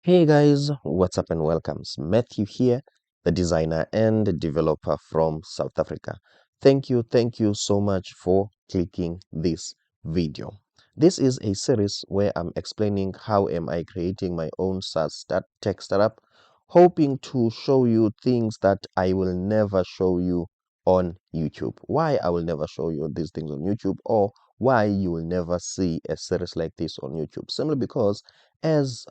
Hey guys, what's up and welcome. It's Matthew here, the designer and developer from South Africa. Thank you so much for clicking this video. This is a series where I'm explaining how am I creating my own SaaS tech startup, hoping to show you things that I will never show you on YouTube. Why I will never show you these things on YouTube, or why you will never see a series like this on YouTube. Simply because as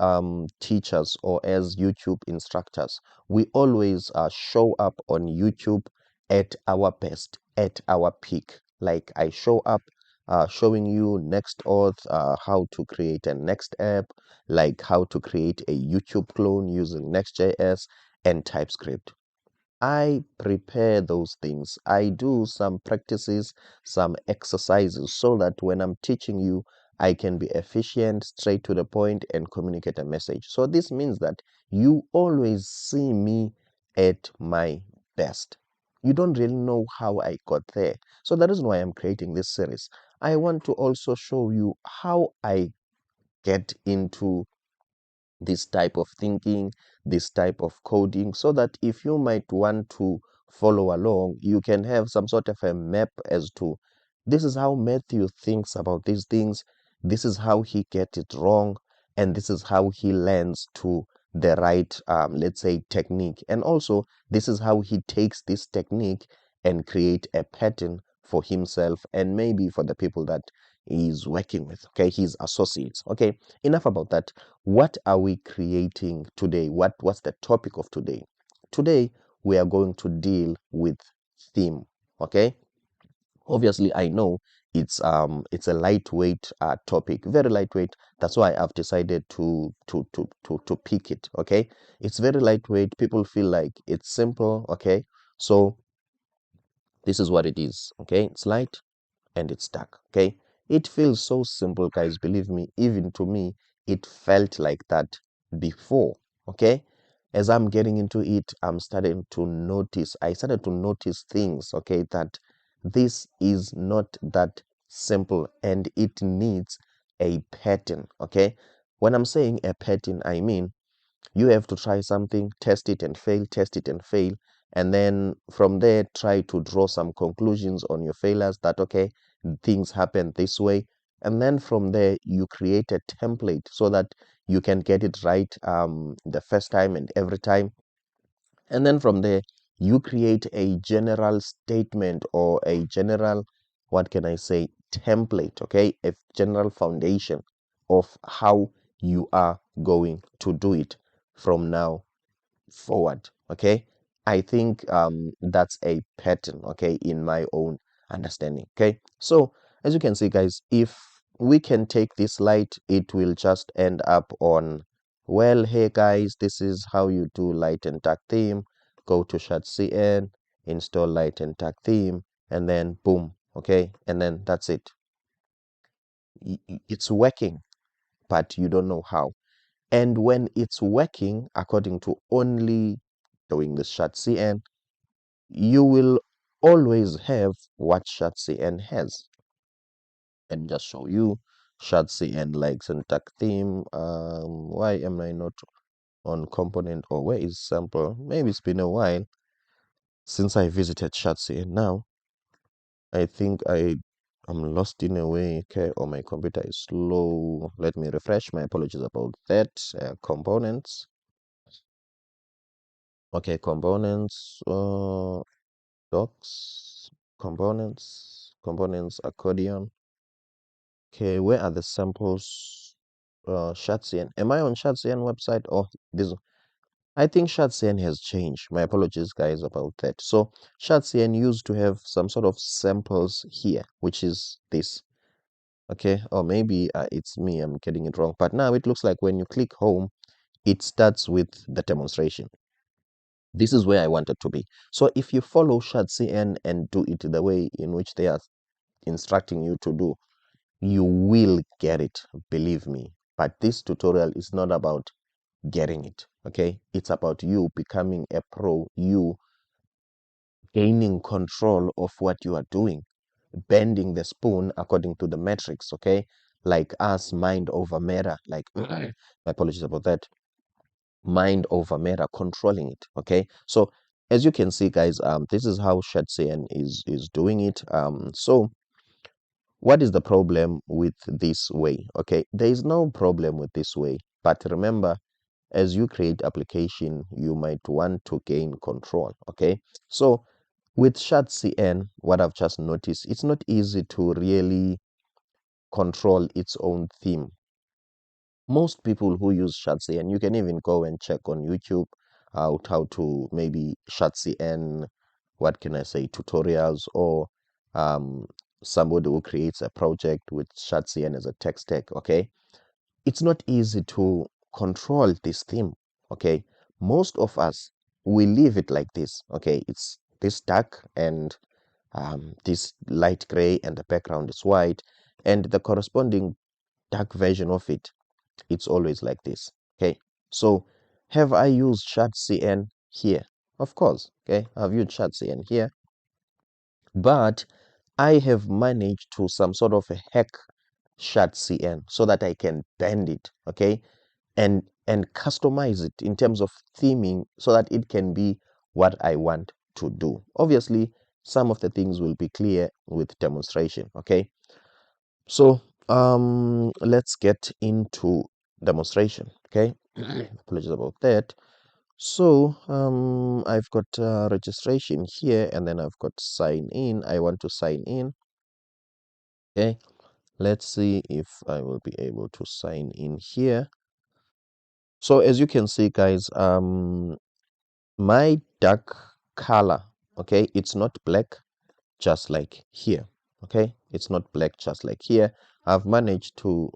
teachers or as YouTube instructors, we always show up on YouTube at our best, at our peak. Like I show up showing you Next.auth, how to create a Next app, like how to create a YouTube clone using Next.js and TypeScript. I prepare those things. I do some practices, some exercises so that when I'm teaching you, I can be efficient, straight to the point, and communicate a message. So this means that you always see me at my best. You don't really know how I got there. So that is why I'm creating this series. I want to also show you how I get into this type of thinking, this type of coding, so that if you might want to follow along, you can have some sort of a map as to this is how Matthew thinks about these things, this is how he gets it wrong, and this is how he lands to the right, let's say, technique. And also, this is how he takes this technique and create a pattern for himself and maybe for the people that he's working with, okay, his associates. Okay, enough about that. What are we creating today? What's the topic of today? Today we are going to deal with theme. Okay, obviously I know it's a lightweight topic, very lightweight. That's why I've decided to pick it. Okay, it's very lightweight. People feel like it's simple. Okay, so this is what it is. Okay, it's light and it's dark. Okay, it feels so simple, guys. Believe me, even to me it felt like that before. Okay, as I'm getting into it, I'm starting to notice, I started to notice things, okay, that this is not that simple and it needs a pattern. Okay, when I'm saying a pattern, I mean you have to try something, test it and fail, test it and fail, and then from there try to draw some conclusions on your failures, that okay, things happen this way. And then from there you create a template so that you can get it right the first time and every time. And then from there you create a general statement or a general, what can I say, template, okay, a general foundation of how you are going to do it from now forward. Okay, I think that's a pattern, okay, in my own understanding. Okay, so as you can see, guys, if we can take this light, it will just end up on, well, hey guys, this is how you do light and dark theme. Go to ShaDCN, install light and dark theme, and then boom. Okay, and then that's it. It's working, but you don't know how. And when it's working according to only doing the ShaDCN, you will always have what ShaDCN has. And just show you ShaDCN likes and tag theme. Why am I not on component, or where is sample? Maybe it's been a while since I visited ShaDCN. Now I think I'm lost in a way, okay, or my computer is slow. Let me refresh. My apologies about that. Components. Okay, components, docs, components, accordion. Okay, where are the samples? ShaDCN. Am I on ShaDCN website? Oh, this. I think ShaDCN has changed. My apologies, guys, about that. So ShaDCN used to have some sort of samples here, which is this. Okay, or maybe it's me, I'm getting it wrong. But now it looks like when you click home, it starts with the demonstration. This is where I wanted to be. So if you follow ShaDCN and do it the way in which they are instructing you to do, you will get it, believe me. But this tutorial is not about getting it, okay? It's about you becoming a pro, you gaining control of what you are doing, bending the spoon according to the metrics, okay? Like us, mind over matter, like, my apologies about that. mind over matter, controlling it. Okay, so as you can see, guys, this is how ShaDCN is doing it. So what is the problem with this way? Okay, there is no problem with this way, but remember, as you create application, you might want to gain control. Okay, so with ShaDCN, what I've just noticed, it's not easy to really control its own theme. Most people who use ShaDCN, you can even go and check on YouTube out how to maybe ShaDCN, what can I say, tutorials, or um, somebody who creates a project with ShaDCN as a tech stack. Okay, it's not easy to control this theme. Okay, most of us, we leave it like this. Okay, it's this dark and this light gray, and the background is white, and the corresponding dark version of it, it's always like this. Okay, so have I used ShaDCN here? Of course. Okay, I've used ShaDCN here, but I have managed to some sort of a hack ShaDCN so that I can bend it. Okay, and customize it in terms of theming so that it can be what I want to do. Obviously, some of the things will be clear with demonstration. Okay, so let's get into demonstration. Okay, apologies about that. So I've got registration here, and then I've got sign in. I want to sign in. Okay, let's see if I will be able to sign in here. So as you can see, guys, my dark color, okay, it's not black just like here. Okay, it's not black just like here. I've managed to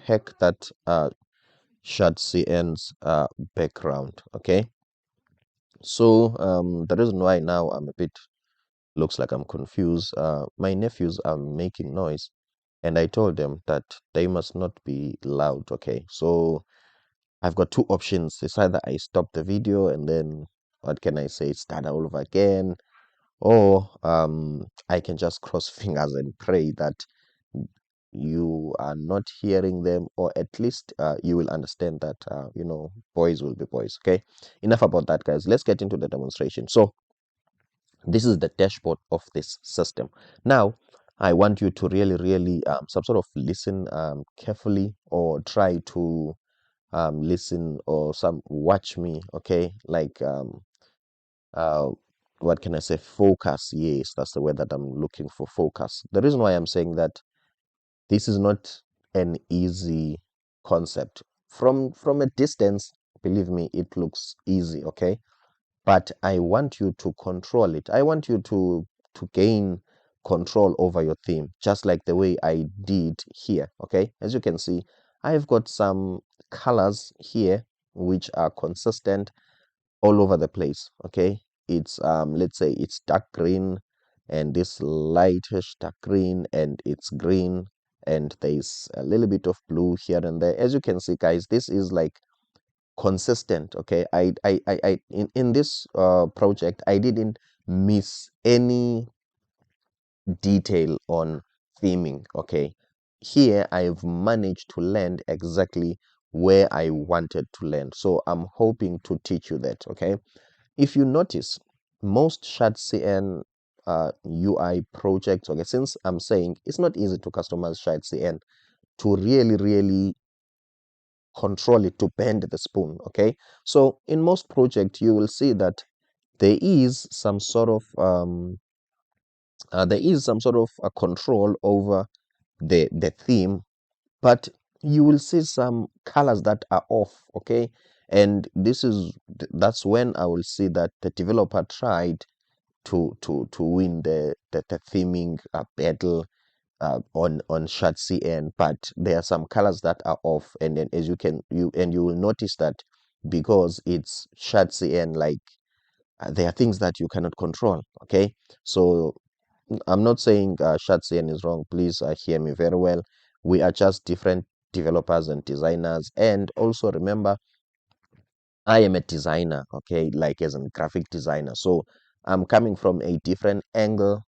hack that ShaDCN's background. Okay, so the reason why now I'm a bit looks like I'm confused, my nephews are making noise, and I told them that they must not be loud. Okay, so I've got two options. It's either I stop the video and then, what can I say, start all over again, or I can just cross fingers and pray that you are not hearing them, or at least you will understand that boys will be boys. Okay, enough about that, guys. Let's get into the demonstration. So this is the dashboard of this system. Now I want you to really some sort of listen carefully, or try to listen, or some watch me. Okay, like uh what can I say, focus. Yes, that's the word that I'm looking for, focus. The reason why I'm saying that, this is not an easy concept. From a distance, believe me, it looks easy. Okay, but I want you to control it. I want you to gain control over your theme, just like the way I did here. Okay, as you can see, I've got some colors here which are consistent all over the place. Okay, it's let's say it's dark green, and this lightish dark green, and it's green, and there's a little bit of blue here and there. As you can see, guys, this is like consistent. Okay, in this project, I didn't miss any detail on theming. Okay, here I've managed to land exactly where I wanted to land, so I'm hoping to teach you that. Okay, if you notice, most ShaDCN UI projects, okay, since I'm saying it's not easy to customize ShaDCN, to really control it, to bend the spoon. Okay, so in most projects you will see that there is some sort of control over the theme, but you will see some colors that are off. Okay, and that's when I will see that the developer tried to win the theming battle on ShaDCN, but there are some colors that are off, and then as you will notice that, because it's ShaDCN, like there are things that you cannot control. Okay, so I'm not saying ShaDCN is wrong. Please hear me very well. We are just different developers and designers, and also remember, I am a designer. Okay, like as a graphic designer, so I'm coming from a different angle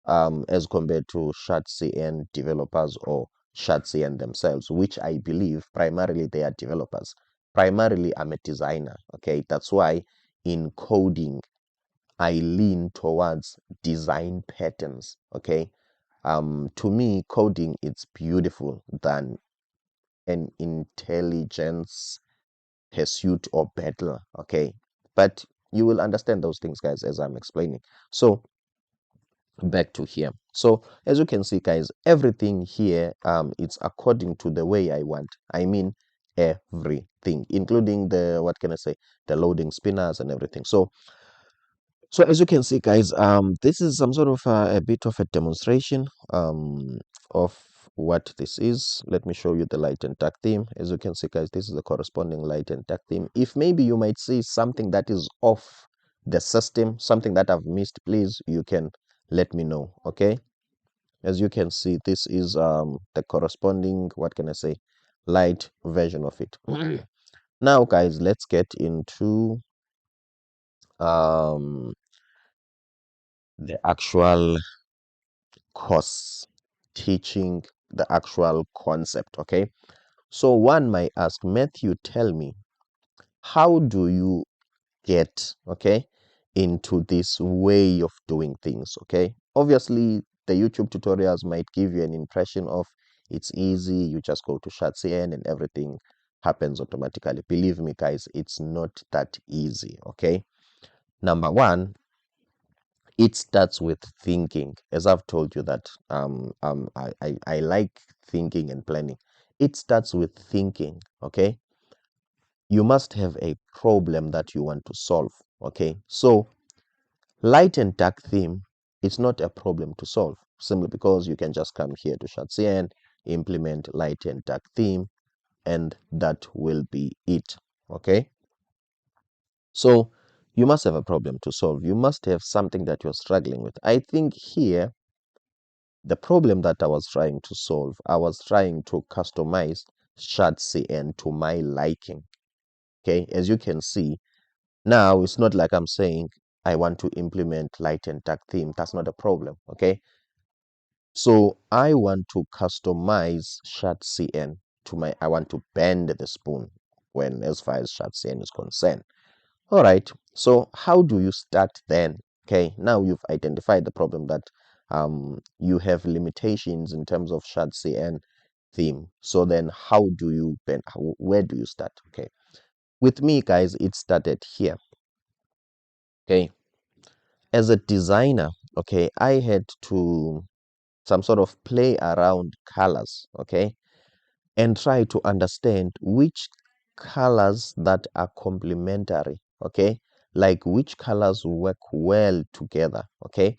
as compared to ShaDCN developers or ShaDCN themselves, which I believe primarily they are developers. primarily I'm a designer. Okay, that's why in coding I lean towards design patterns. Okay, to me, coding it's beautiful than an intelligence pursuit or battle. Okay, but you will understand those things, guys, as I'm explaining. So back to here. So as you can see, guys, everything here it's according to the way I want. I mean everything, including the, what can I say, the loading spinners and everything. So as you can see, guys, this is some sort of a bit of a demonstration of what this is. Let me show you the light and dark theme. As you can see, guys, this is the corresponding light and dark theme. If maybe you might see something that is off the system, something that I've missed, please, you can let me know. Okay, as you can see, this is the corresponding, what can I say, light version of it. Now, guys, let's get into um the actual course, teaching the actual concept. Okay, so one might ask, Matthew, tell me, how do you get, okay, into this way of doing things? Okay, obviously the YouTube tutorials might give you an impression of it's easy, you just go to SAAS and everything happens automatically. Believe me, guys, it's not that easy. Okay, number one, it starts with thinking. As I've told you that I like thinking and planning. It starts with thinking. Okay, you must have a problem that you want to solve. Okay, so light and dark theme, it's not a problem to solve, simply because you can just come here to SAAS, implement light and dark theme, and that will be it. Okay, so you must have a problem to solve. You must have something that you're struggling with. I think here the problem that I was trying to solve, I was trying to customize ShadCN to my liking. Okay, as you can see, now it's not like I'm saying I want to implement light and dark theme. That's not a problem. Okay, so I want to customize ShadCN to my, I want to bend the spoon when, as far as ShadCN is concerned. All right, so how do you start then? Okay, now you've identified the problem that you have limitations in terms of ShadCN theme. So then how do you bend, where do you start? Okay, with me, guys, it started here. Okay, as a designer, okay, I had to some sort of play around colors, okay, and try to understand which colors that are complementary, okay, like which colors work well together, okay,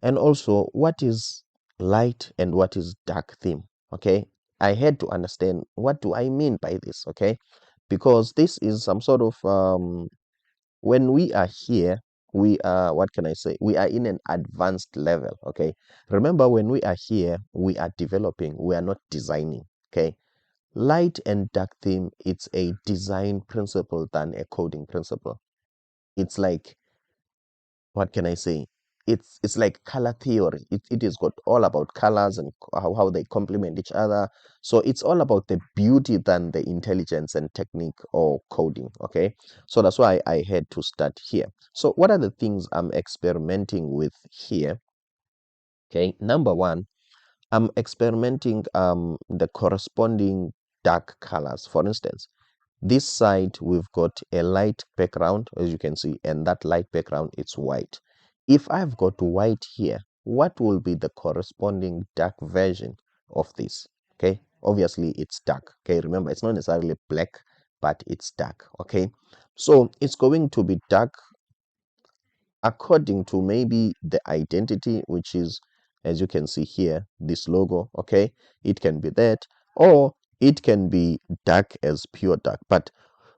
and also what is light and what is dark theme. Okay, I had to understand what do I mean by this. Okay, because this is some sort of when we are here, we are, what can I say, we are in an advanced level. Okay, remember, when we are here, we are developing, we are not designing. Okay, light and dark theme, it's a design principle than a coding principle. It's like, what can I say, it's like color theory. It is got all about colors and how they complement each other. So it's all about the beauty than the intelligence and technique or coding. Okay, so that's why I had to start here. So what are the things I'm experimenting with here? Okay, number one, I'm experimenting the corresponding dark colors. For instance, this side, we've got a light background, as you can see, and that light background, it's white. If I've got white here, what will be the corresponding dark version of this? Okay, obviously it's dark. Okay, remember, it's not necessarily black, but it's dark. Okay, so it's going to be dark according to maybe the identity, which is, as you can see here, this logo. Okay, it can be that, or it can be dark as pure dark. But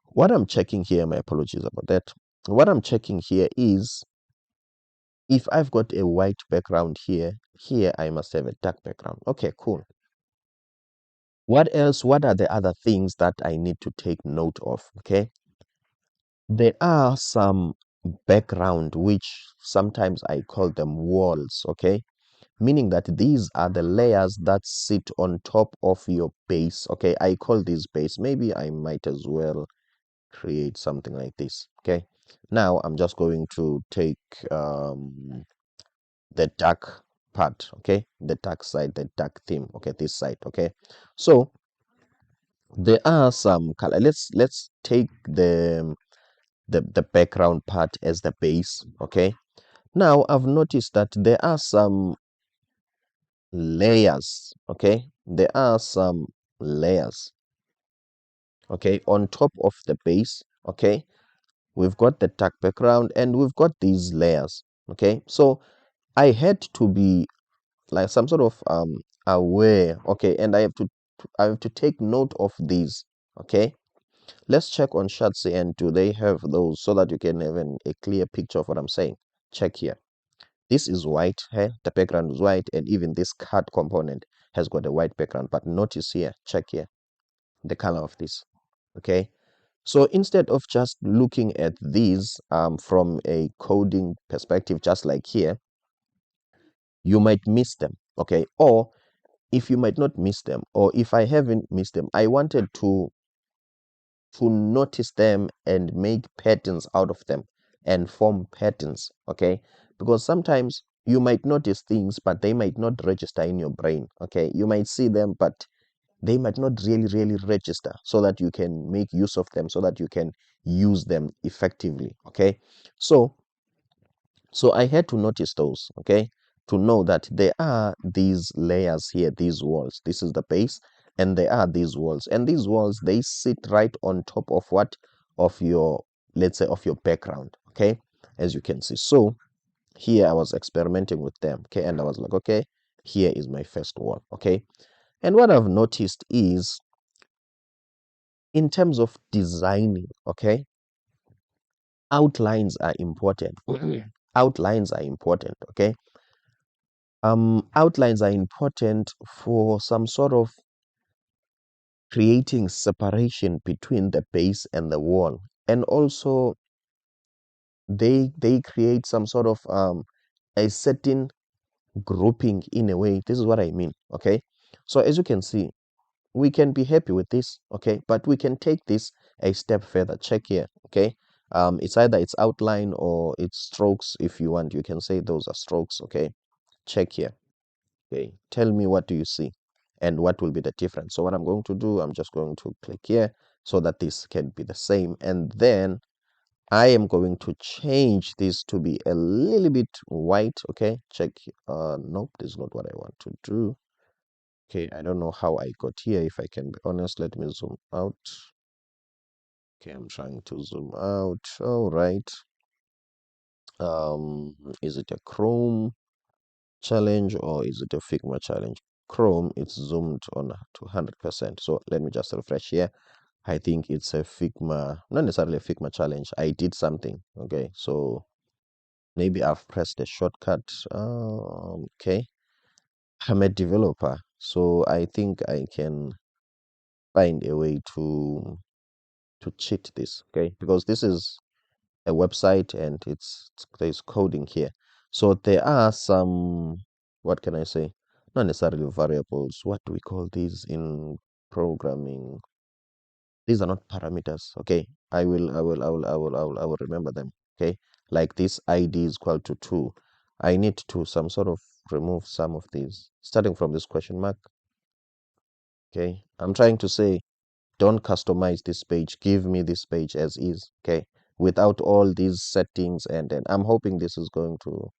what I'm checking here, my apologies about that. What I'm checking here is if I've got a white background here I must have a dark background. Okay, cool. What else? What are the other things that I need to take note of? Okay, there are some background which sometimes I call them walls. Okay, meaning that these are the layers that sit on top of your base. Okay, I call this base. Maybe I might as well create something like this. Okay, now I'm just going to take the dark part, okay, the dark side, the dark theme, okay, this side. Okay, so there are some color. Let's take the background part as the base. Okay, now I've noticed that there are some layers. Okay, there are some layers, okay, on top of the base. Okay, we've got the dark background and we've got these layers. Okay, so I had to be like some sort of aware. Okay, and I have to take note of these. Okay, let's check on Shatsi and do they have those so that you can have a clear picture of what I'm saying. Check here. This is white, hey? The background is white, and even this cut component has got a white background. But notice here, check here, the color of this. Okay, so instead of just looking at these from a coding perspective, just like here, you might miss them. Okay, or if you might not miss them, or if I haven't missed them, I wanted to notice them and make patterns out of them and form patterns. Okay, because sometimes you might notice things but they might not register in your brain. Okay, you might see them but they might not really register, so that you can make use of them, so that you can use them effectively. Okay, so I had to notice those, okay, to know that there are these layers here, these walls. This is the base, and there are these walls. And these walls, they sit right on top of what? Of your, let's say, of your background, okay, as you can see. So here I was experimenting with them, okay, and I was like, okay, here is my first wall, okay. And what I've noticed is, in terms of designing, okay, outlines are important. Outlines are important, okay. Outlines are important for some sort of creating separation between the base and the wall, and also they create some sort of a certain grouping in a way. This is what I mean. Okay, so as you can see, we can be happy with this. Okay, but we can take this a step further. Check here. Okay, it's either it's outline or it's strokes. If you want, you can say those are strokes. Okay, check here. Okay, tell me, what do you see and what will be the difference? So what I'm going to do, I'm just going to click here so that this can be the same. And then I am going to change this to be a little bit white. Okay, check. Nope, this is not what I want to do. Okay, I don't know how I got here. If I can be honest, let me zoom out. Okay, I'm trying to zoom out. All right. Is it a Chrome challenge or is it a Figma challenge? Chrome, it's zoomed on to 100%. So let me just refresh here. I think it's a Figma, not necessarily a Figma challenge. I did something. Okay, so maybe I've pressed a shortcut. Okay, I'm a developer, so I think I can find a way to cheat this. Okay, because this is a website and there's coding here. So there are some, what can I say? Not necessarily variables. What do we call these in programming? These are not parameters. Okay. I will remember them. Okay. Like this ID is equal to 2. I need to some sort of remove some of these, starting from this question mark. Okay. I'm trying to say, don't customize this page, give me this page as is, okay, without all these settings. And I'm hoping this is going to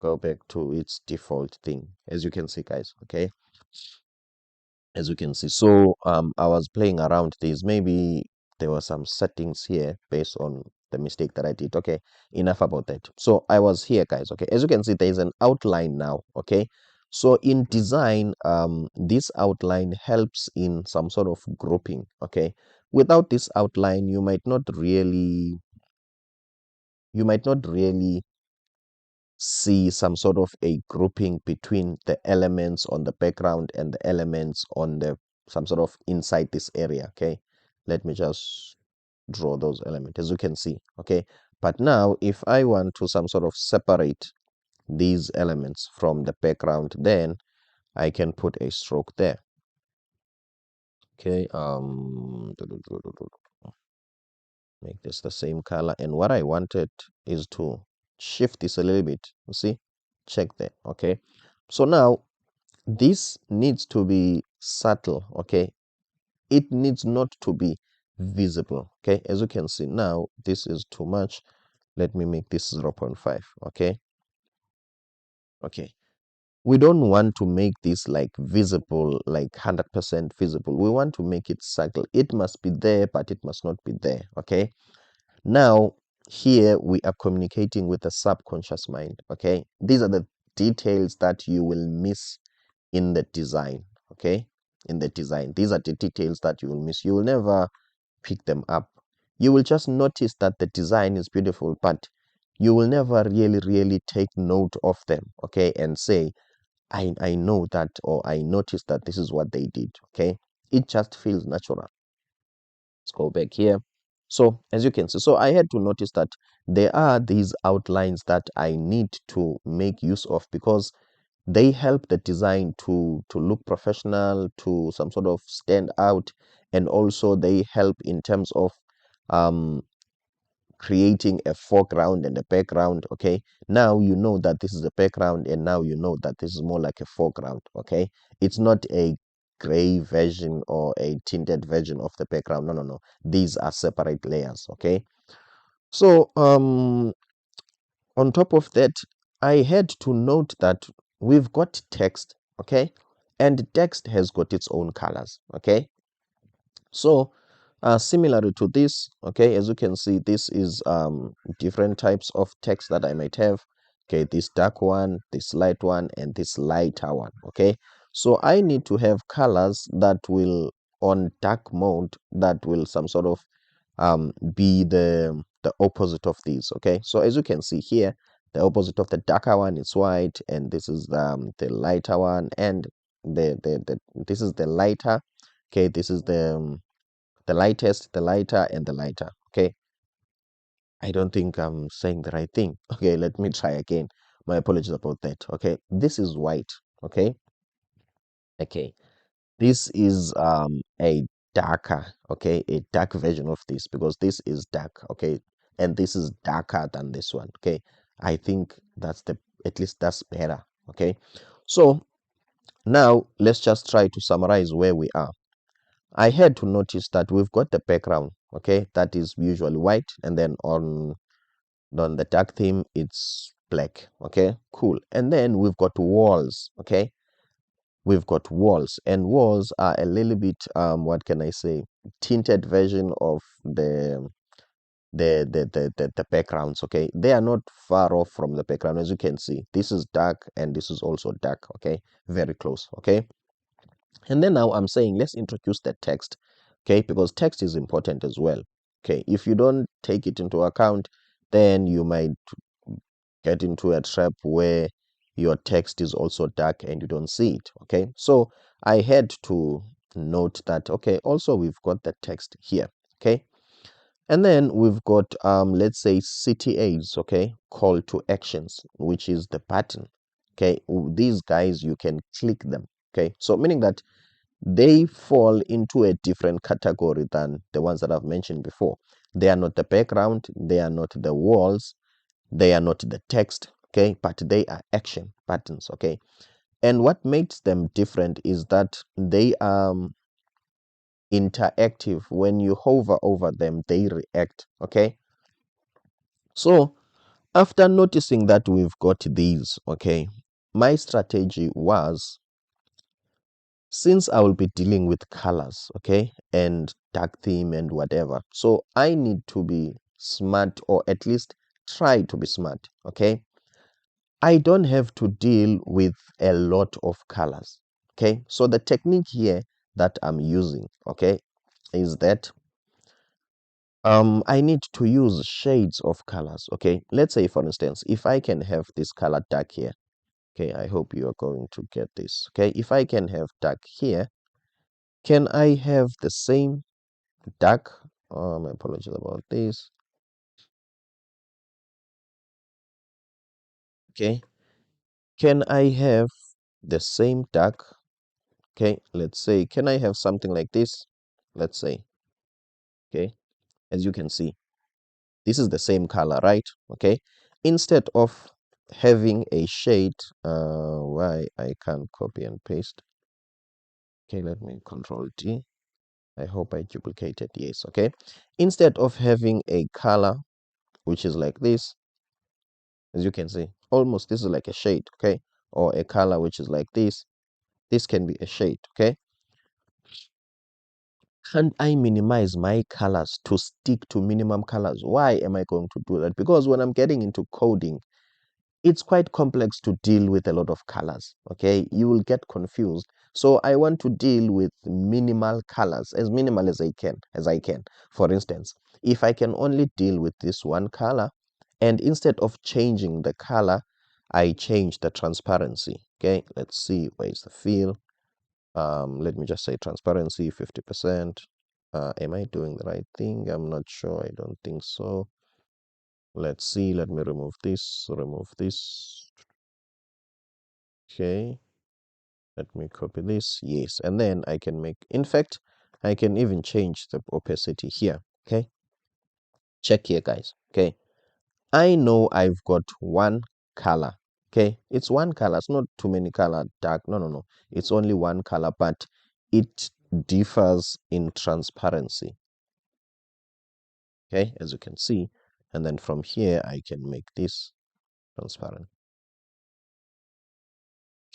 go back to its default thing, as you can see, guys. Okay, as you can see. So I was playing around these. Maybe there were some settings here based on the mistake that I did. Okay, enough about that. So I was here, guys. Okay, as you can see, there is an outline now. Okay, so in design, this outline helps in some sort of grouping. Okay, without this outline, you might not really see some sort of a grouping between the elements on the background and the elements on the some sort of inside this area. Okay, let me just draw those elements, as you can see. Okay, but now if I want to some sort of separate these elements from the background, then I can put a stroke there. Okay, make this the same color. And what I wanted is to shift this a little bit. You see, check there. Okay, so now this needs to be subtle. Okay, it needs not to be visible. Okay, as you can see now, this is too much. Let me make this 0.5. Okay, okay, we don't want to make this like visible, like 100% visible. We want to make it subtle. It must be there, but it must not be there. Okay, now here we are communicating with the subconscious mind. Okay, these are the details that you will miss in the design. Okay, in the design, these are the details that you will miss. You will never pick them up. You will just notice that the design is beautiful, but you will never really take note of them. Okay, and say, I know that, or I noticed that this is what they did. Okay, it just feels natural. Let's go back here. So as you can see, so I had to notice that there are these outlines that I need to make use of, because they help the design to look professional, to some sort of stand out, and also they help in terms of um creating a foreground and a background. Okay, now you know that this is a background, and now you know that this is more like a foreground. Okay, it's not a gray version or a tinted version of the background. No, no, no, these are separate layers. Okay, so on top of that, I had to note that we've got text. Okay, and text has got its own colors. Okay, so similarly to this, okay, as you can see, this is different types of text that I might have. Okay, this dark one, this light one, and this lighter one. Okay, so I need to have colors that will, on dark mode, that will some sort of be the opposite of these. Okay, so as you can see here, the opposite of the darker one is white, and this is the lighter one, and the this is the lighter. Okay, this is the lightest, the lighter, and the lighter. Okay, I don't think I'm saying the right thing. Okay, let me try again. My apologies about that. Okay, this is white. Okay, okay, this is a darker, okay, a dark version of this, because this is dark. Okay, and this is darker than this one. Okay, I think that's the, at least that's better. Okay, so now let's just try to summarize where we are. I had to notice that we've got the background, okay, that is usually white, and then on the dark theme it's black. Okay, cool. And then we've got walls. Okay, we've got walls, and walls are a little bit what can I say, tinted version of the backgrounds. Okay, they are not far off from the background. As you can see, this is dark and this is also dark. Okay, very close. Okay, and then now I'm saying let's introduce the text. Okay, because text is important as well. Okay, if you don't take it into account, then you might get into a trap where your text is also dark and you don't see it. Okay, so I had to note that, okay, also we've got the text here. Okay, and then we've got let's say CTAs. Okay, call to actions, which is the button. Okay, these guys, you can click them. Okay, so meaning that they fall into a different category than the ones that I've mentioned before. They are not the background, they are not the walls, they are not the text. Okay, but they are action buttons. Okay, and what makes them different is that they are interactive. When you hover over them, they react. Okay, so after noticing that we've got these, okay, my strategy was, since I will be dealing with colors, okay, and dark theme and whatever, so I need to be smart, or at least try to be smart. Okay, I don't have to deal with a lot of colors. Okay, so the technique here that I'm using, okay, is that I need to use shades of colors. Okay, let's say for instance, if I can have this color dark here. Okay, I hope you are going to get this. Okay, if I can have dark here, can I have the same dark? My apologies about this. Okay, can I have the same dark? Okay, let's say, can I have something like this? Let's say, okay, as you can see. This is the same color, right? Okay. Instead of having a shade, why I can't copy and paste. Okay, let me control T. I hope I duplicated. Yes. Okay. Instead of having a color which is like this, as you can see, almost this is like a shade, okay, or a color which is like this can be a shade, okay. Can I minimize my colors to stick to minimum colors? Why am I going to do that? Because when I'm getting into coding, it's quite complex to deal with a lot of colors, okay. You will get confused. So I want to deal with minimal colors, as minimal as I can. For instance, if I can only deal with this one color, and instead of changing the color, I change the transparency. Okay, let's see, where is the fill? Let me just say transparency 50%. Am I doing the right thing? I'm not sure. I don't think so. Let's see. Let me remove this. Remove this. Okay. Let me copy this. Yes. And then I can make, in fact, I can even change the opacity here. Okay. Check here, guys. Okay. I know I've got one color. Okay. It's one color. It's not too many color dark. No, no, no. It's only one color, but it differs in transparency. Okay. As you can see. And then from here, I can make this transparent.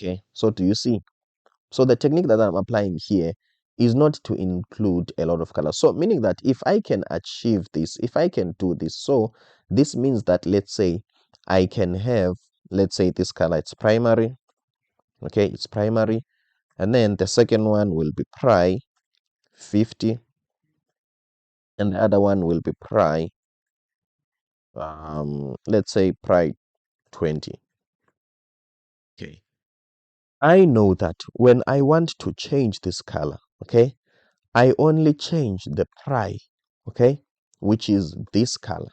Okay. So do you see? So the technique that I'm applying here is not to include a lot of colors. So meaning that if I can achieve this, if I can do this, so this means that, let's say, I can have, let's say this color, it's primary. Okay, it's primary. And then the second one will be pri 50. And the other one will be pri, let's say pri 20. Okay. I know that when I want to change this color, okay, I only change the pri, okay, which is this color,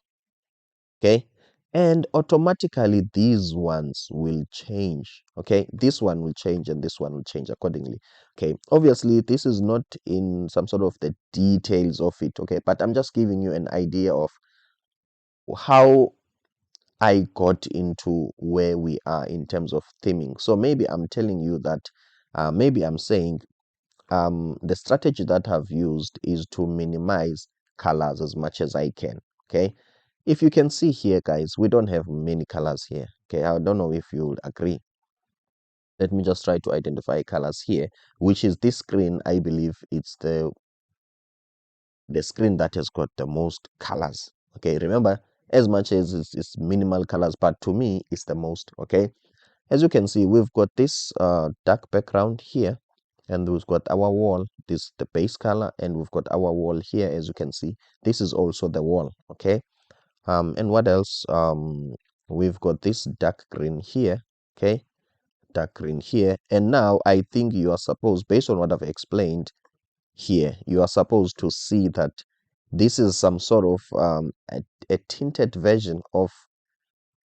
okay, and automatically these ones will change, okay. This one will change and this one will change accordingly, okay. Obviously, this is not in some sort of the details of it, okay, but I'm just giving you an idea of how I got into where we are in terms of theming. So maybe I'm telling you that, maybe I'm saying the strategy that I've used is to minimize colors as much as I can. Okay. If you can see here, guys, we don't have many colors here. Okay. I don't know if you would agree. Let me just try to identify colors here, which is this screen. I believe it's the screen that has got the most colors. Okay. Remember, as much as it's minimal colors, but to me, it's the most. Okay. As you can see, we've got this dark background here, and we've got our wall, this the base color, and we've got our wall here. As you can see, this is also the wall. Okay. And what else? We've got this dark green here. Okay, dark green here. And now I think you are supposed, based on what I've explained here, you are supposed to see that this is some sort of a tinted version of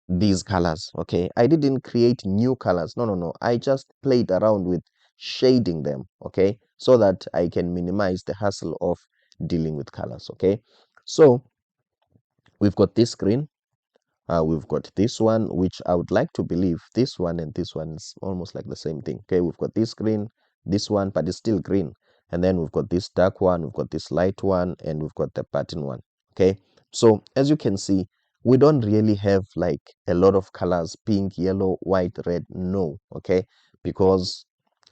these colors. Okay, I didn't create new colors. No, no, no. I just played around with shading them. Okay, so that I can minimize the hassle of dealing with colors. Okay, so we've got this green. We've got this one, which I would like to believe this one and this one is almost like the same thing. Okay, we've got this green, this one, but it's still green. And then we've got this dark one, we've got this light one, and we've got the pattern one. Okay, so as you can see, we don't really have like a lot of colors, pink, yellow, white, red. No, okay, because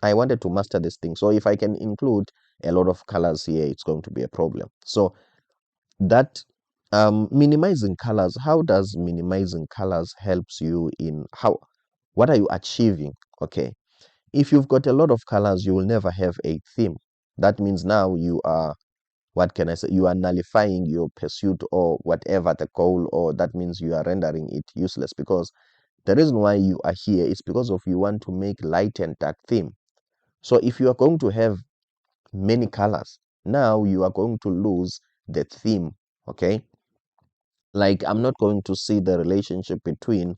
I wanted to master this thing. So if I can include a lot of colors here, it's going to be a problem. So that minimizing colors, how does minimizing colors helps you in what are you achieving? Okay, if you've got a lot of colors, you will never have a theme. That means now you are, what can I say, you are nullifying your pursuit or whatever the goal, or that means you are rendering it useless, because the reason why you are here is because of you want to make light and dark theme. So if you are going to have many colors, now you are going to lose the theme. Okay, like I'm not going to see the relationship between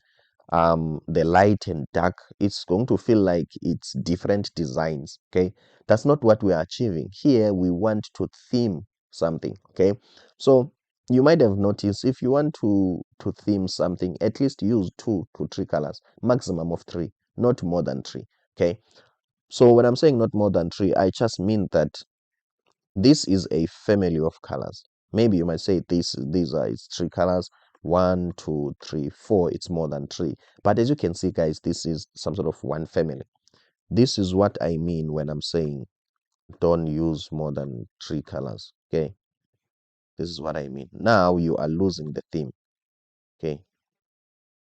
the light and dark. It's going to feel like it's different designs. Okay, that's not what we're achieving here. We want to theme something. Okay, so you might have noticed if you want to theme something, at least use 2 to 3 colors, maximum of 3, not more than 3. Okay, so when I'm saying not more than 3, I just mean that this is a family of colors. Maybe you might say these are it's 3 colors, 1, 2, 3, 4. It's more than 3, but as you can see, guys, this is some sort of one family. This is what I mean when I'm saying don't use more than 3 colors. Okay, this is what I mean. Now you are losing the theme. Okay,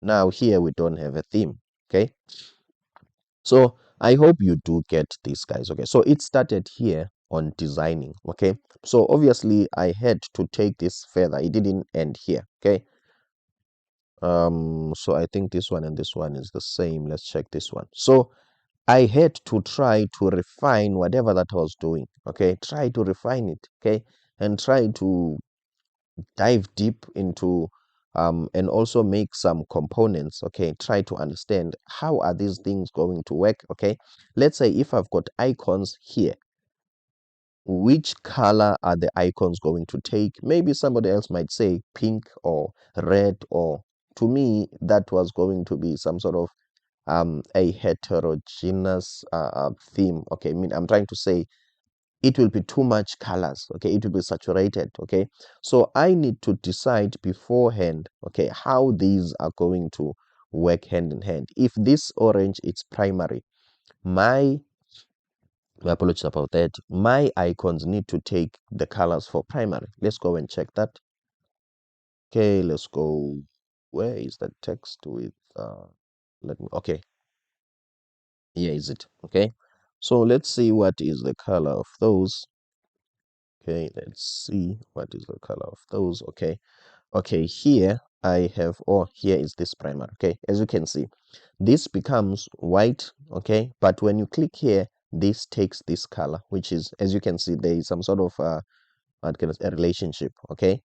now here we don't have a theme. Okay, so I hope you do get this, guys. Okay, so it started here on designing. Okay, so obviously I had to take this further. It didn't end here. Okay, so I think this one and this one is the same. Let's check this one. So I had to try to refine whatever that I was doing. Okay, try to refine it. Okay, and try to dive deep into and also make some components. Okay, try to understand how are these things going to work. Okay, let's say if I've got icons here, which color are the icons going to take? Maybe somebody else might say pink or red, or to me that was going to be some sort of a heterogeneous theme. Okay, I mean, I'm trying to say it will be too much colors. Okay, it will be saturated. Okay, so I need to decide beforehand, okay, how these are going to work hand in hand. If this orange is primary, my apologies about that, my icons need to take the colors for primary. Let's go and check that. Okay, let's go. Where is the text with let me, okay, here is it. Okay, so let's see what is the color of those. Okay, let's see what is the color of those. Okay, okay, here I have, or here is this primer. Okay, as you can see, this becomes white. Okay, but when you click here, this takes this color, which is, as you can see, there is some sort of what can I say, a relationship. Okay,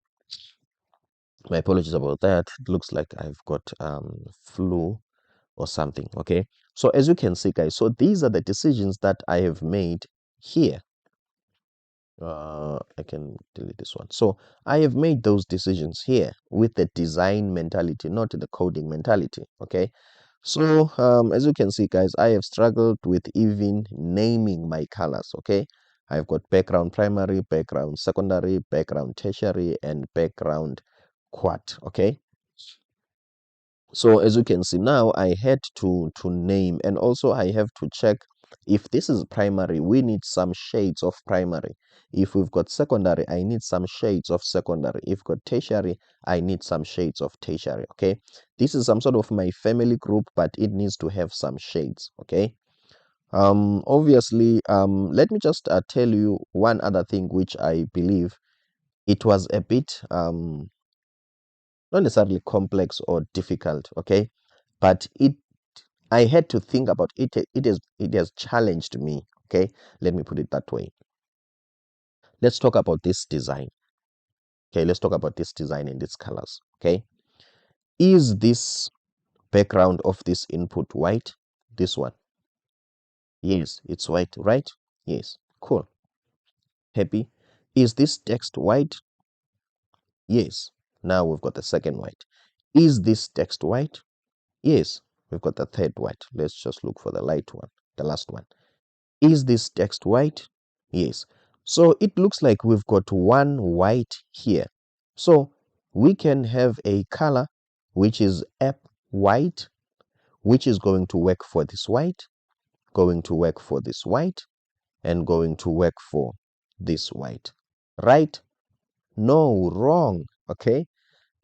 my apologies about that. It looks like I've got flu or something. Okay, so as you can see, guys, so these are the decisions that I have made here. I can delete this one. So I have made those decisions here with the design mentality, not the coding mentality. Okay, so as you can see, guys, I have struggled with even naming my colors. Okay, I've got background primary, background secondary, background tertiary, and background quad. Okay, so as you can see now, I had to name, and also I have to check if this is primary, we need some shades of primary. If we've got secondary, I need some shades of secondary. If we've got tertiary, I need some shades of tertiary. Okay, this is some sort of my family group, but it needs to have some shades. Okay, obviously, let me just tell you one other thing which I believe it was a bit not necessarily complex or difficult. Okay, but I had to think about it. It has challenged me. Okay, let me put it that way. Let's talk about this design. Okay, let's talk about this design and its colors. Okay, is this background of this input white? This one? Yes, it's white, right? Yes, cool. Happy. Is this text white? Yes. Now we've got the second white. Is this text white? Yes, we've got the third white. Let's just look for the light one, the last one. Is this text white? Yes. So it looks like we've got one white here. So we can have a color which is app white, which is going to work for this white, going to work for this white, and going to work for this white. Right? No, wrong. Okay?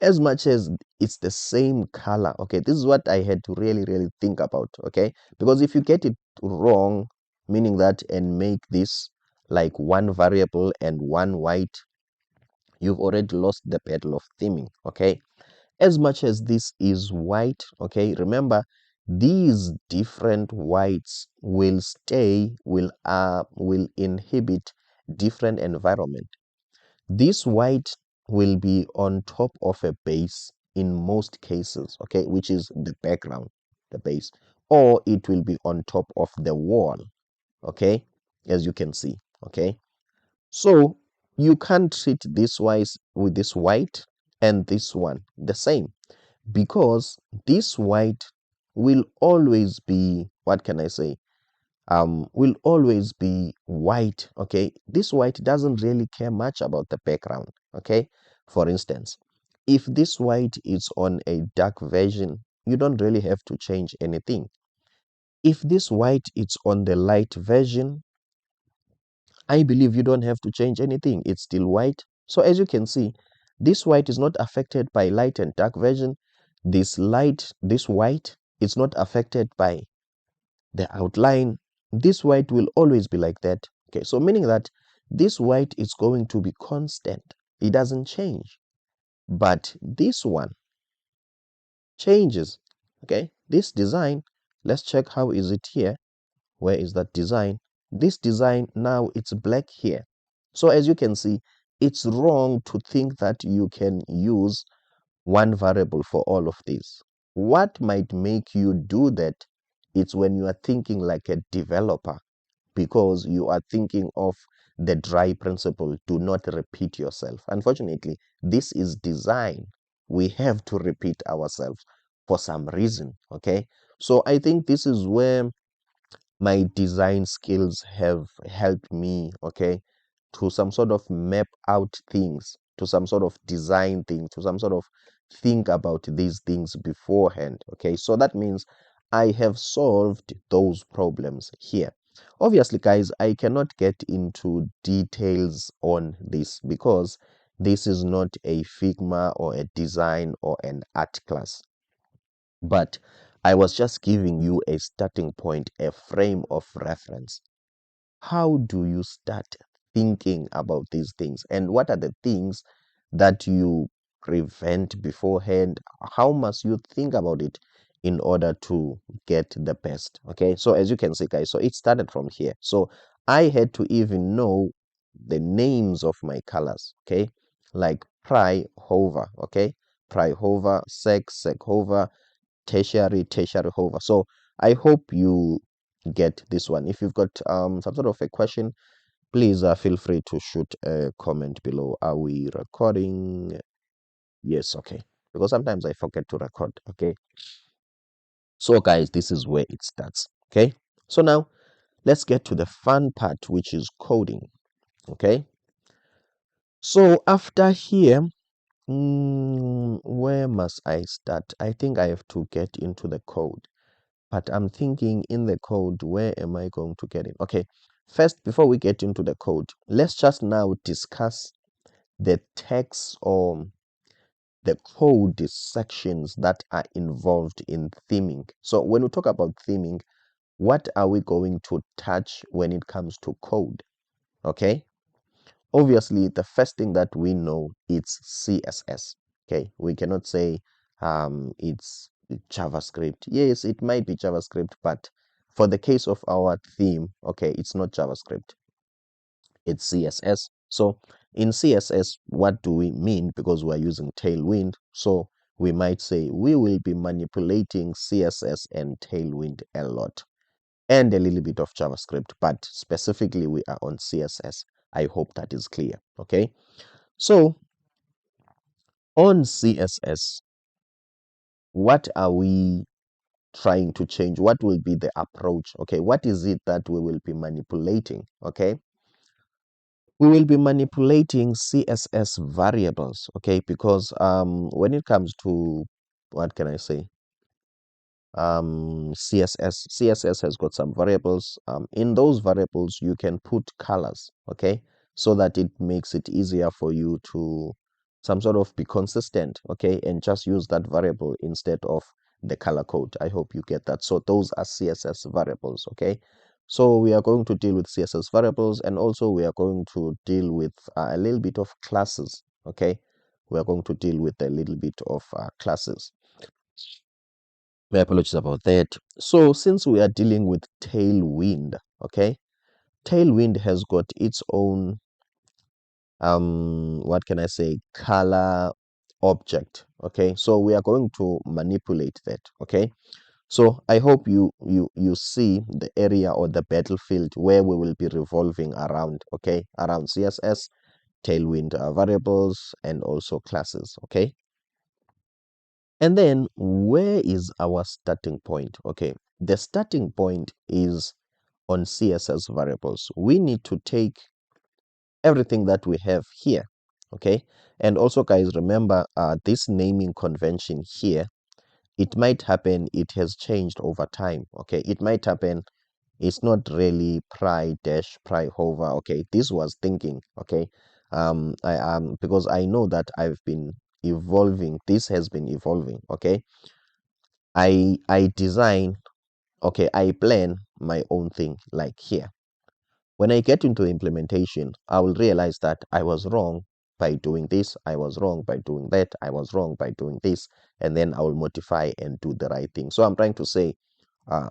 As much as it's the same color. Okay, this is what I had to really think about. Okay, because if you get it wrong, meaning that, and make this like one variable and one white, you've already lost the battle of theming. Okay, as much as this is white, okay, remember these different whites will stay, will inhibit different environment. This white will be on top of a base in most cases, okay, which is the background, the base, or it will be on top of the wall, okay, as you can see, okay. So you can't treat this wise with this white and this one the same, because this white will always be, what can I say, will always be white. Okay, this white doesn't really care much about the background. Okay, for instance, if this white is on a dark version, you don't really have to change anything. If this white is on the light version, I believe you don't have to change anything. It's still white. So as you can see, this white is not affected by light and dark version. This white is not affected by the outline. This white will always be like that. Okay, so meaning that this white is going to be constant. It doesn't change. But this one changes. Okay, this design, let's check how is it here. Where is that design? This design now it's black here. So as you can see, it's wrong to think that you can use one variable for all of these. What might make you do that? It's when you are thinking like a developer, because you are thinking of the dry principle. Do not repeat yourself. Unfortunately, this is design. We have to repeat ourselves for some reason. Okay, so I think this is where my design skills have helped me, okay, to some sort of map out things, to some sort of design things, to some sort of think about these things beforehand. Okay, so that means I have solved those problems here. Obviously, guys, I cannot get into details on this because this is not a Figma or a design or an art class. But I was just giving you a starting point, a frame of reference. How do you start thinking about these things? And what are the things that you prevent beforehand? How must you think about it in order to get the best? Okay, so as you can see, guys, so it started from here. So I had to even know the names of my colors, okay, like pry hover, okay, pry hover, sec hover, tertiary hover. So I hope you get this one. If you've got some sort of a question, please feel free to shoot a comment below. Are we recording? Yes, okay, because sometimes I forget to record. Okay, so guys, this is where it starts. Okay, so now let's get to the fun part, which is coding. Okay, so after here, where must I start? I think I have to get into the code. But I'm thinking in the code, where am I going to get it? Okay, first, before we get into the code, let's just now discuss the text or the code sections that are involved in theming. So when we talk about theming, what are we going to touch when it comes to code? Okay, obviously the first thing that we know is CSS. Okay, we cannot say it's JavaScript. Yes, it might be JavaScript, but for the case of our theme, okay, it's not JavaScript, it's CSS. So in CSS, what do we mean? Because we're using Tailwind, so we might say we will be manipulating CSS and Tailwind a lot, and a little bit of JavaScript, but specifically we are on CSS. I hope that is clear. Okay, so on CSS, what are we trying to change? What will be the approach? Okay, what is it that we will be manipulating? Okay, we will be manipulating CSS variables. Okay, because when it comes to, what can I say, css has got some variables. In those variables you can put colors, okay, so that it makes it easier for you to some sort of be consistent, okay, and just use that variable instead of the color code. I hope you get that. So those are CSS variables. Okay, so we are going to deal with CSS variables, and also we are going to deal with a little bit of classes. Okay, we are going to deal with a little bit of classes. My apologies about that. So since we are dealing with Tailwind, okay, Tailwind has got its own what can I say, color object. Okay, so we are going to manipulate that. Okay, so I hope you see the area or the battlefield where we will be revolving around. Okay, around CSS, tailwind variables, and also classes. Okay. And then where is our starting point? Okay. The starting point is on CSS variables. We need to take everything that we have here. Okay. And also, guys, remember this naming convention here, it might happen, it has changed over time. Okay. It might happen, it's not really pry dash pry hover. Okay. This was thinking. Okay. Because I know that I've been evolving. This has been evolving. Okay. I design, okay, I plan my own thing like here. When I get into the implementation, I will realize that I was wrong by doing this, I was wrong by doing that, I was wrong by doing this, and then I will modify and do the right thing. So I'm trying to say,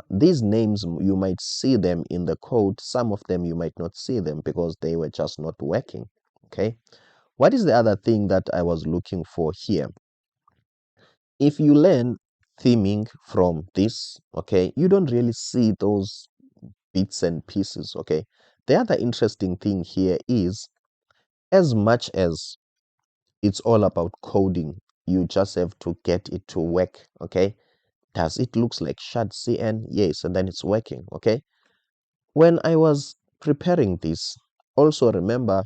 these names, you might see them in the code. Some of them you might not see them because they were just not working. Okay. What is the other thing that I was looking for here? If you learn theming from this, okay, you don't really see those bits and pieces. Okay. The other interesting thing here is, as much as it's all about coding, you just have to get it to work. Okay. Does it looks like shadcn? Yes, and then it's working. Okay. When I was preparing this, also remember,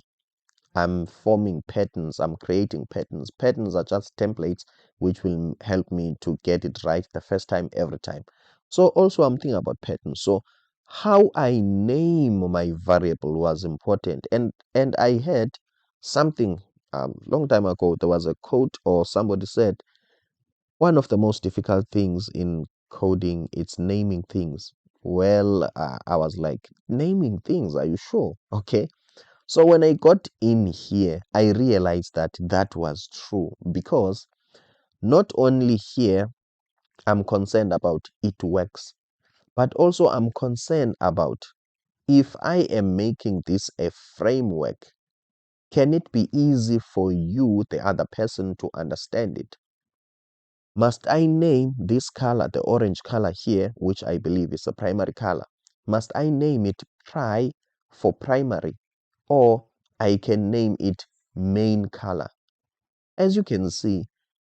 I'm forming patterns, I'm creating patterns. Patterns are just templates which will help me to get it right the first time, every time. So also I'm thinking about patterns. So how I name my variable was important. And I had something long time ago, there was a quote or somebody said, one of the most difficult things in coding, it's naming things. Well, I was like, naming things, are you sure? Okay. So when I got in here, I realized that that was true, because not only here I'm concerned about it works, but also I'm concerned about, if I am making this a framework, can it be easy for you, the other person, to understand it? Must I name this color, the orange color here, which I believe is a primary color? Must I name it pri for primary, or I can name it main color? As you can see,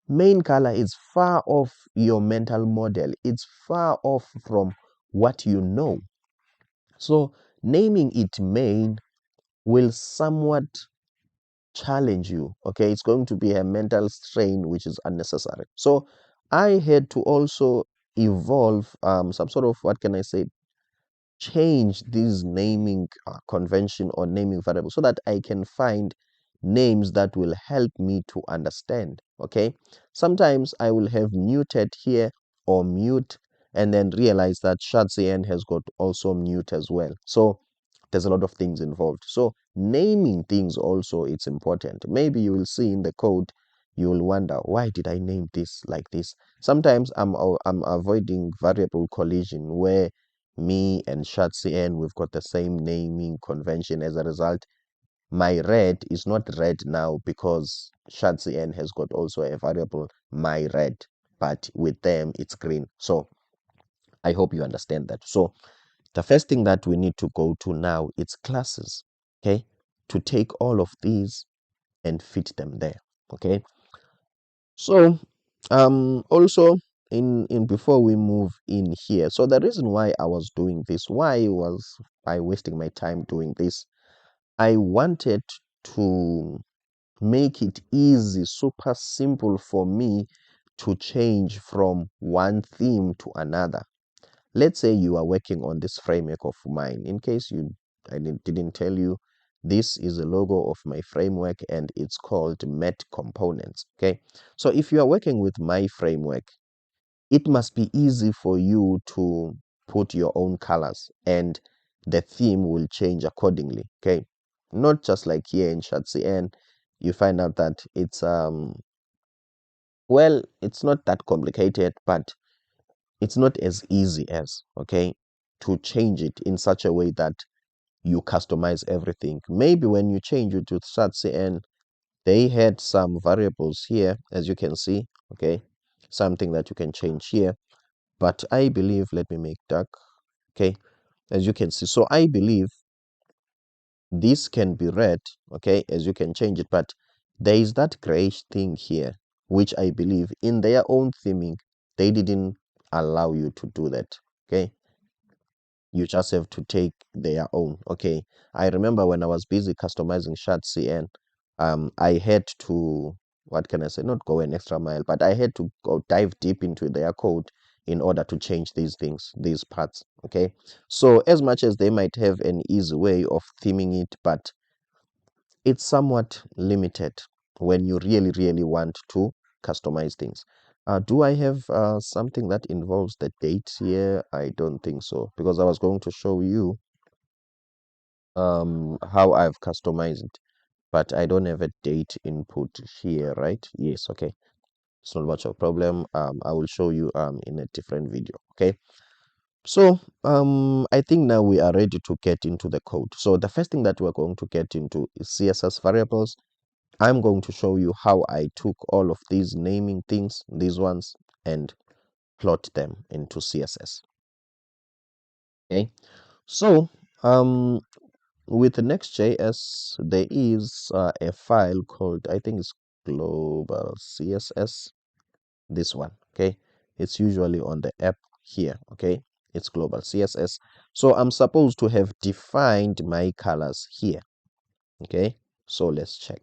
main color is far off your mental model. It's far off from what you know. So naming it main will somewhat challenge you. Okay, it's going to be a mental strain which is unnecessary. So I had to also evolve some sort of, what can I say, change this naming convention or naming variable, so that I can find names that will help me to understand. Okay, sometimes I will have muted here or mute, and then realize that shadcn has got also mute as well. So there's a lot of things involved. So naming things also, it's important. Maybe you will see in the code, you will wonder, why did I name this like this? Sometimes I'm avoiding variable collision where me and shadcn, we've got the same naming convention. As a result, my red is not red now because shadcn has got also a variable my red, but with them it's green. So I hope you understand that. So the first thing that we need to go to now, it's classes. Okay, to take all of these and fit them there. Okay, so also, in before we move in here, so the reason why I was doing this, why was I wasting my time doing this? I wanted to make it easy, super simple for me to change from one theme to another. Let's say you are working on this framework of mine. In case I didn't tell you, this is a logo of my framework and it's called Met Components. Okay, so if you are working with my framework, it must be easy for you to put your own colors, and the theme will change accordingly. Okay, not just like here in shadcn, you find out that it's well, it's not that complicated, but it's not as easy as, okay, to change it in such a way that you customize everything. Maybe when you change it to shadcn, they had some variables here, as you can see. Okay, something that you can change here, but I believe, let me make dark. Okay, as you can see, so I believe This can be red, okay, as you can change it, but there is that grayish thing here, which I believe in their own theming, they didn't allow you to do that, okay? You just have to take their own, okay? I remember when I was busy customizing shot CN, I had to, what can I say, not go an extra mile, but I had to go dive deep into their code in order to change these things, these parts, okay? So as much as they might have an easy way of theming it, but it's somewhat limited when you really, really want to customize things. Do I have something that involves the date here? I don't think so, because I was going to show you how I've customized it, but I don't have a date input here, right? Yes, okay. It's not much of a problem. I will show you in a different video, okay? So I think now we are ready to get into the code. So the first thing that we're going to get into is CSS variables. I'm going to show you how I took all of these naming things, these ones, and plot them into CSS. Okay, so with Next.js, there is a file called, I think it's global CSS, this one, okay? It's usually on the app here, okay? It's global CSS. So I'm supposed to have defined my colors here, okay? So let's check.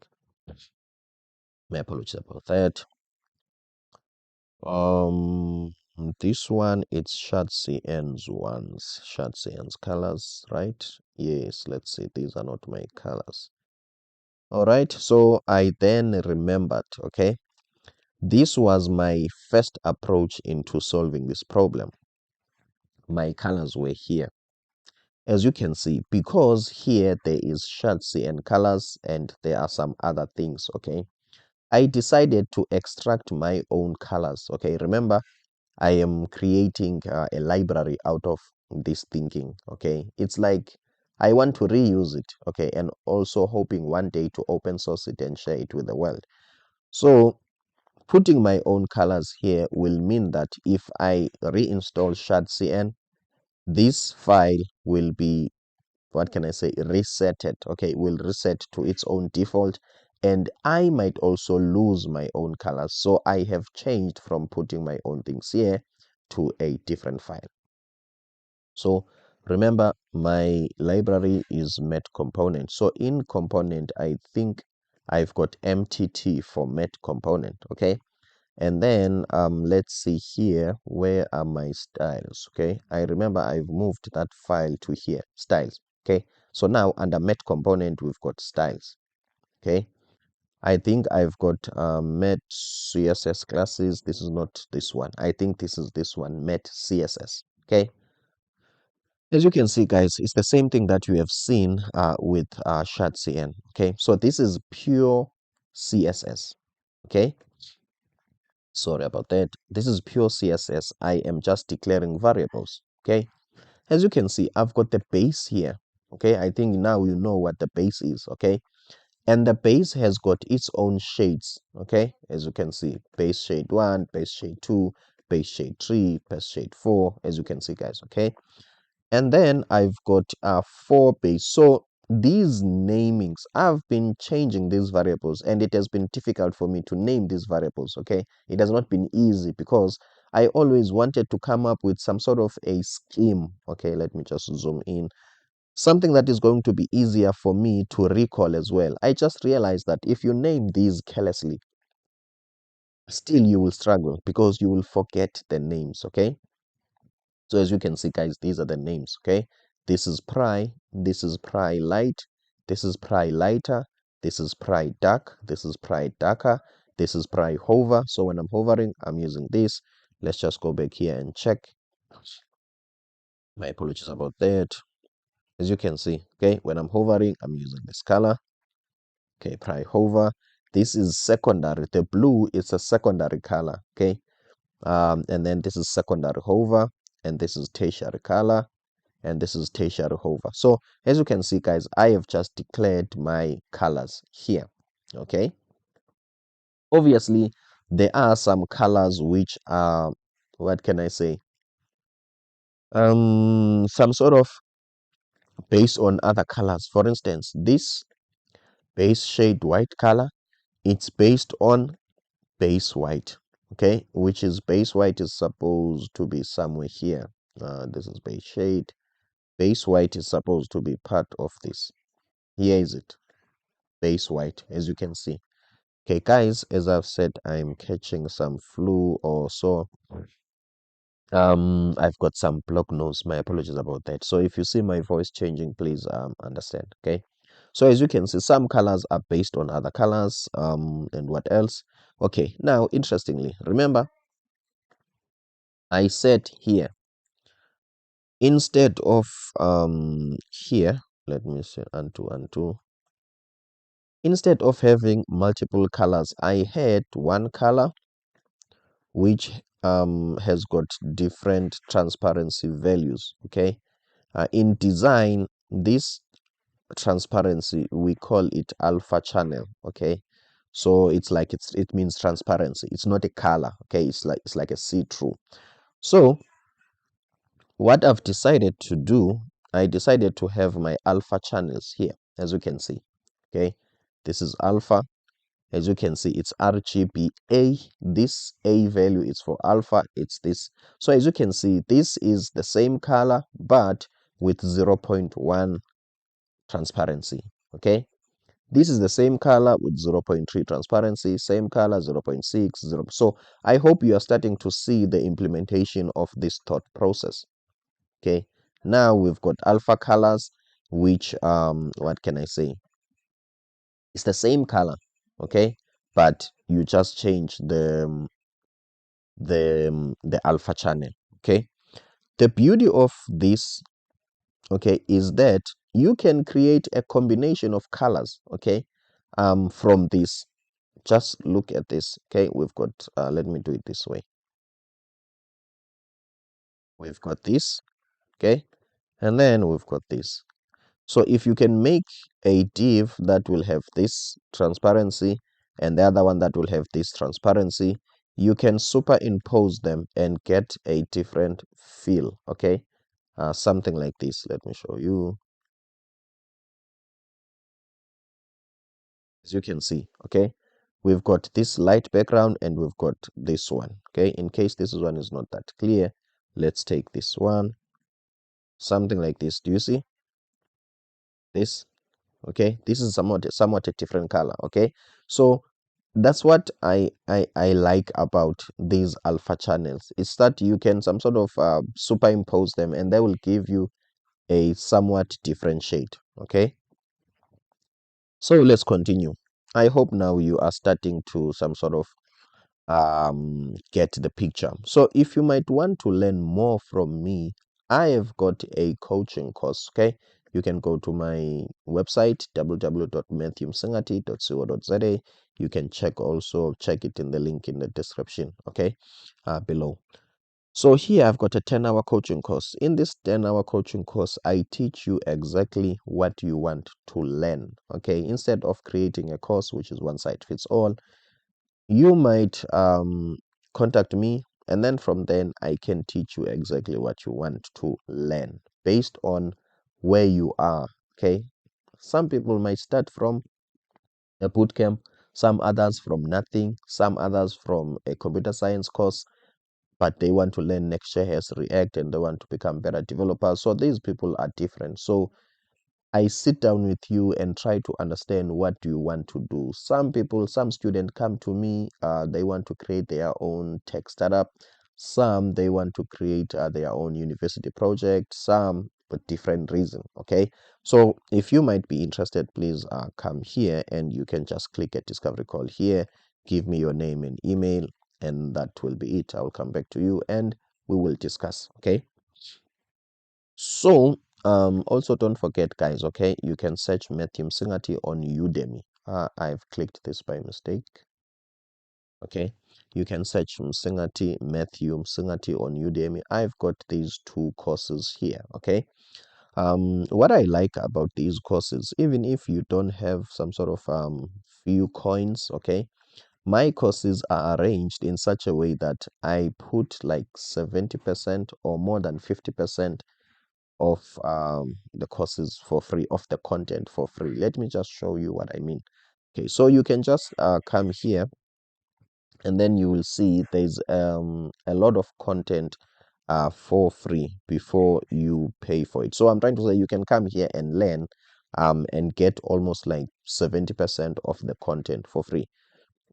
My apologies about that. This one, it's ShadCN's ones, ShadCN's colors, right? Yes, let's see, these are not my colors. All right, so I then remembered, okay, this was my first approach into solving this problem. My colors were here. As you can see, because here there is ShadCN colors and there are some other things, okay, I decided to extract my own colors, okay? Remember, I am creating a library out of this thinking, okay? It's like I want to reuse it, okay? And also hoping one day to open source it and share it with the world. So putting my own colors here will mean that if I reinstall shadcn, this file will be, what can I say, resetted, okay? Will reset to its own default, and I might also lose my own colors. So I have changed from putting my own things here to a different file. So remember, my library is met component. So in component, I think I've got mtt for met component, okay? And then let's see here, where are my styles, okay? I remember I've moved that file to here, styles, okay? So now under met component, we've got styles, okay? I think I've got met CSS classes. This is not this one. I think this is this one, met CSS, okay? As you can see, guys, it's the same thing that you have seen with ShadCN, okay? So this is pure CSS, okay? Sorry about that. This is pure CSS. I am just declaring variables, okay? As you can see, I've got the base here, okay? I think now you know what the base is, okay? And the base has got its own shades, okay? As you can see, base shade 1, base shade 2, base shade 3, base shade 4, as you can see, guys, okay? And then I've got 4 base. So these namings, I've been changing these variables, and it has been difficult for me to name these variables, okay? It has not been easy because I always wanted to come up with some sort of a scheme. Okay, let me just zoom in. Something that is going to be easier for me to recall as well. I just realized that if you name these carelessly, still you will struggle because you will forget the names, okay? So as you can see, guys, these are the names, okay? This is pry, this is pry light, this is pry lighter, this is pry dark, this is pry darker, this is pry hover. So when I'm hovering, I'm using this. Let's just go back here and check. My apologies about that. As you can see, okay, when I'm hovering, I'm using this color. Okay, pry hover. This is secondary. The blue is a secondary color, okay? And then this is secondary hover, and this is tertiary color, and this is tertiary hover. So as you can see, guys, I have just declared my colors here, okay? Obviously, there are some colors which are, what can I say, some sort of based on other colors. For instance, this base shade white color, it's based on base white, okay, which is base white is supposed to be somewhere here. This is base shade. Base white is supposed to be part of this. Here is it, base white, as you can see. Okay, guys, as I've said, I'm catching some flu or so. I've got some blocked nose. My apologies about that. So if you see my voice changing, please understand. Okay. So as you can see, some colors are based on other colors. And what else? Okay. Now, interestingly, remember I said here instead of here, let me see undo. Instead of having multiple colors, I had one color which has got different transparency values. Okay. In design, this transparency we call it alpha channel. Okay, so it means transparency. It's not a color. Okay, it's like a see-through. So what I've decided to do, I decided to have my alpha channels here, as you can see. Okay, this is alpha. As you can see, it's RGBA. This A value is for alpha. It's this. So as you can see, this is the same color but with 0.1 transparency. Okay, this is the same color with 0.3 transparency, same color 0.6, 0. So I hope you are starting to see the implementation of this thought process. Okay, now we've got alpha colors, which what can I say, it's the same color. Okay, but you just change the alpha channel. Okay, the beauty of this, okay, is that you can create a combination of colors. Okay, from this. Just look at this. Okay, we've got let me do it this way. We've got this. Okay, and then we've got this. So if you can make a div that will have this transparency and the other one that will have this transparency, you can superimpose them and get a different feel. Okay, something like this. Let me show you. As you can see, okay, we've got this light background and we've got this one. Okay, in case this one is not that clear, let's take this one, something like this. Do you see this? Okay, this is somewhat a different color. Okay, so that's what I like about these alpha channels. It's that you can some sort of superimpose them and they will give you a somewhat different shade. Okay, so let's continue. I hope now you are starting to some sort of get the picture. So if you might want to learn more from me, I have got a coaching course. Okay, you can go to my website www.matthewmsingati.co.za. You can check it in the link in the description, okay, below. So here I've got a 10-hour coaching course. In this 10-hour coaching course, I teach you exactly what you want to learn. Okay, instead of creating a course which is one size fits all, you might contact me, and then from then I can teach you exactly what you want to learn based on where you are. Okay, some people might start from a boot camp, some others from nothing, some others from a computer science course, but they want to learn Next.js, React, and they want to become better developers. So these people are different. So I sit down with you and try to understand what do you want to do. Some students come to me, they want to create their own tech startup. Some, they want to create their own university project. Some, for different reason. Okay, so if you might be interested, please come here and you can just click a discovery call here. Give me your name and email, and that will be it. I will come back to you and we will discuss. Okay. So, also don't forget, guys, okay, you can search Matthew Msingati on Udemy. I've clicked this by mistake. Okay, you can search Matthew Msingati on Udemy. I've got these two courses here. Okay, what I like about these courses, even if you don't have some sort of few coins, okay, my courses are arranged in such a way that I put like 70% or more than 50% of the courses for free, of the content for free. Let me just show you what I mean. Okay, so you can just come here, and then you will see there's a lot of content for free before you pay for it. So I'm trying to say you can come here and learn and get almost like 70% of the content for free.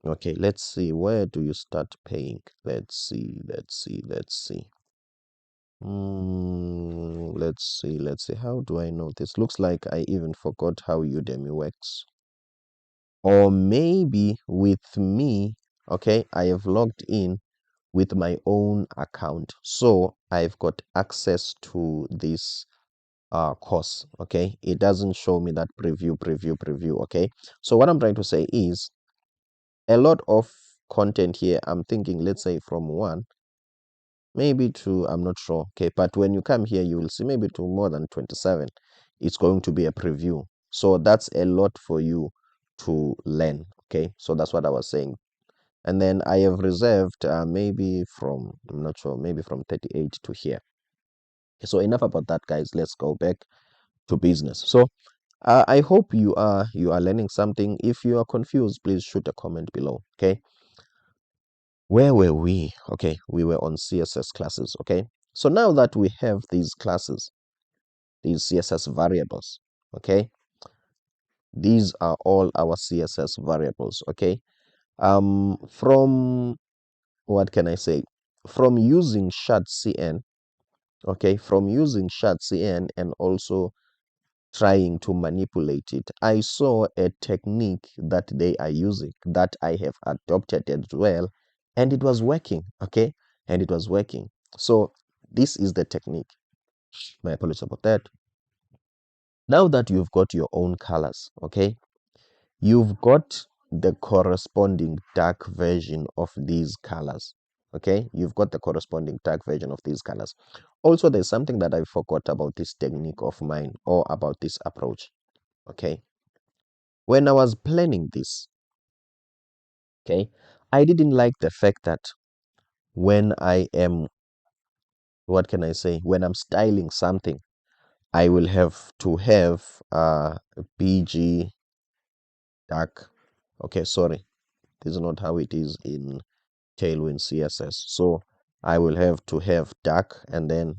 Okay, let's see, where do you start paying? Let's see. Let's see. How do I know this? Looks like I even forgot how Udemy works. Or maybe with me, okay, I have logged in with my own account. So I've got access to this course, okay? It doesn't show me that preview, okay? So what I'm trying to say is a lot of content here, I'm thinking, let's say from 1 maybe to, I'm not sure, okay, but when you come here you will see maybe to more than 27 it's going to be a preview. So that's a lot for you to learn, okay? So that's what I was saying. And then I have reserved maybe from, I'm not sure, maybe from 38 to here. So enough about that, guys. Let's go back to business. So I hope you are learning something. If you are confused, please shoot a comment below, okay? Where were we? Okay, we were on CSS classes, okay? So now that we have these classes, these CSS variables, okay? These are all our CSS variables, okay? From, what can I say? From using shadcn, okay? From using shadcn and also trying to manipulate it, I saw a technique that they are using that I have adopted as well, and it was working, okay? And it was working. So this is the technique. My apologies about that. Now that you've got your own colors, okay, you've got the corresponding dark version of these colors, okay? You've got the corresponding dark version of these colors. Also, there's something that I forgot about this technique of mine, or about this approach, okay? When I was planning this, okay, I didn't like the fact that when I am, what can I say, when I'm styling something, I will have to have BG dark. Okay, sorry, this is not how it is in Tailwind CSS. So I will have to have dark and then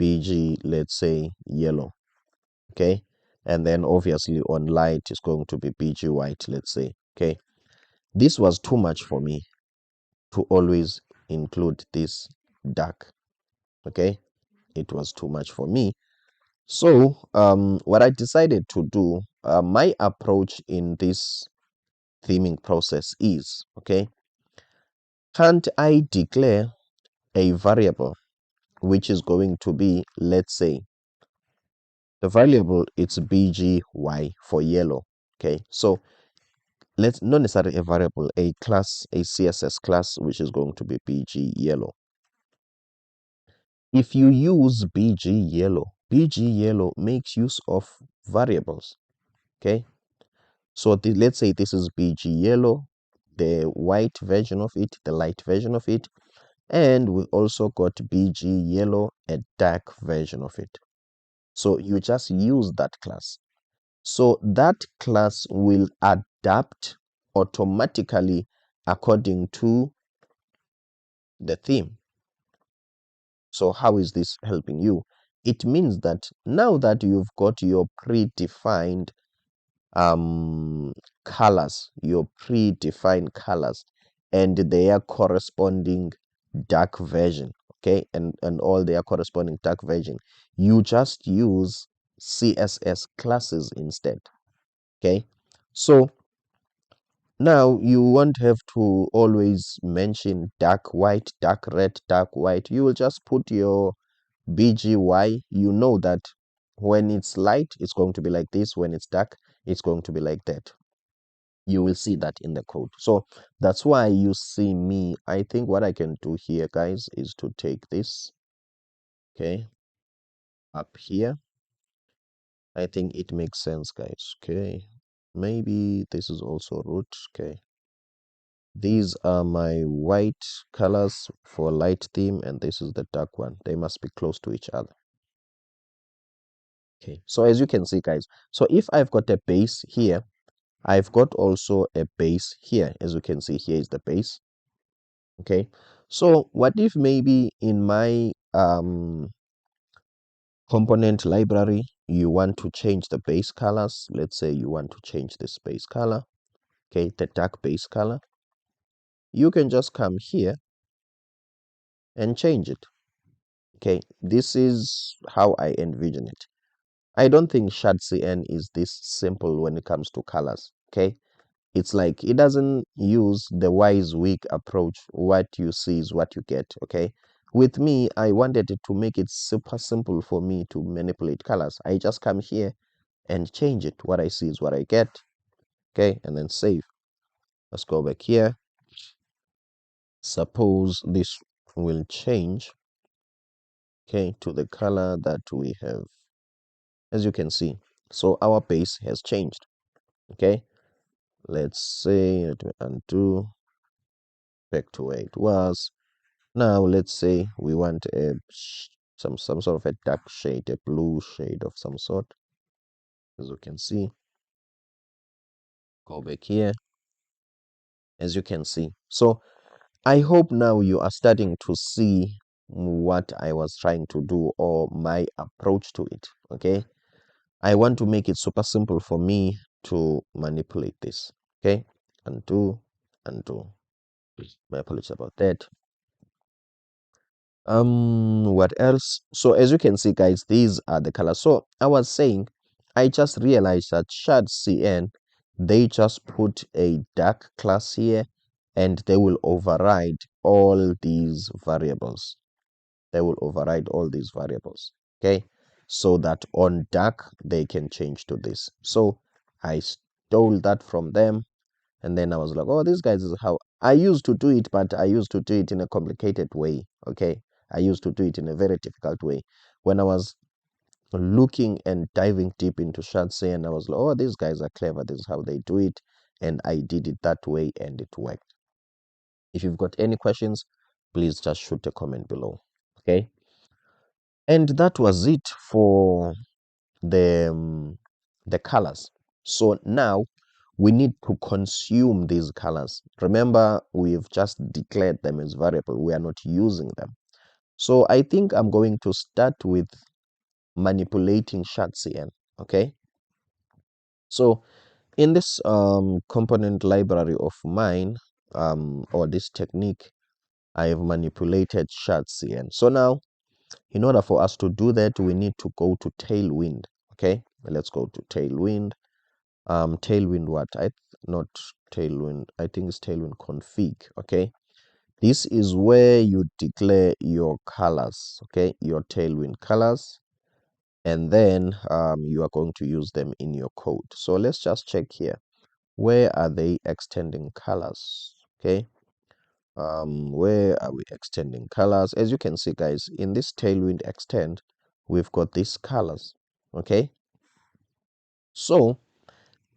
BG, let's say yellow, okay? And then obviously on light is going to be BG white, let's say, okay? This was too much for me to always include this dark, okay? It was too much for me. So what I decided to do, my approach in this theming process is, okay, can't I declare a variable which is going to be, let's say, the variable it's bgy for yellow, okay? So let's, not necessarily a variable, a class, a CSS class, which is going to be bg yellow. If you use bg yellow makes use of variables, okay? So let's say this is bg yellow, the white version of it, the light version of it, and we also got bg yellow, a dark version of it. So you just use that class. So that class will adapt automatically according to the theme. So how is this helping you? It means that now that you've got your predefined colors, and their corresponding dark version, okay, and all their corresponding dark version, you just use CSS classes instead, okay? So now you won't have to always mention dark white, dark red, dark white. You will just put your BGY. You know that when it's light, it's going to be like this. When it's dark, it's going to be like that. You will see that in the code. So that's why you see me. I think what I can do here, guys, is to take this, okay, up here. I think it makes sense, guys. Okay, maybe this is also root. Okay, these are my white colors for light theme, and this is the dark one. They must be close to each other. Okay, so as you can see, guys, so if I've got a base here, I've got also a base here. As you can see, here is the base. Okay, so what if maybe in my component library you want to change the base colors? Let's say you want to change this base color, okay, the dark base color. You can just come here and change it. Okay, this is how I envision it. I don't think SHAD-CN is this simple when it comes to colors. Okay, it's like it doesn't use the WYSIWYG approach. What you see is what you get. Okay, with me, I wanted it to make it super simple for me to manipulate colors. I just come here and change it. What I see is what I get. Okay, and then save. Let's go back here. Suppose this will change, okay, to the color that we have, as you can see. So our base has changed. Okay, let's say, let me undo, back to where it was. Now let's say we want a some sort of a dark shade, a blue shade of some sort. As you can see, go back here. As you can see, so I hope now you are starting to see what I was trying to do, or my approach to it. Okay, I want to make it super simple for me to manipulate this. Okay, undo, undo. My apologies about that. What else? So as you can see, guys, these are the colors. So I was saying, I just realized that SHAD-CN, they just put a dark class here and they will override all these variables. They will override all these variables. Okay, so that on dark they can change to this. So I stole that from them, and then I was like, oh, these guys is how I used to do it, but I used to do it in a complicated way. Okay, I used to do it in a very difficult way. When I was looking and diving deep into SHAD-CN, I was like, oh, these guys are clever. This is how they do it, and I did it that way, and it worked. If you've got any questions, please just shoot a comment below. Okay, and that was it for the colors. So now we need to consume these colors. Remember, we've just declared them as variable. We are not using them. So I think I'm going to start with manipulating SHAD-CN. Okay, so in this component library of mine, or this technique, I have manipulated SHAD-CN. So now, in order for us to do that, we need to go to Tailwind. Okay, let's go to Tailwind. Tailwind what? Not Tailwind. I think it's Tailwind config. Okay, this is where you declare your colors. Okay, your Tailwind colors, and then you are going to use them in your code. So let's just check here. Where are they extending colors? Okay, where are we extending colors? As you can see, guys, in this Tailwind extend, we've got these colors. Okay, so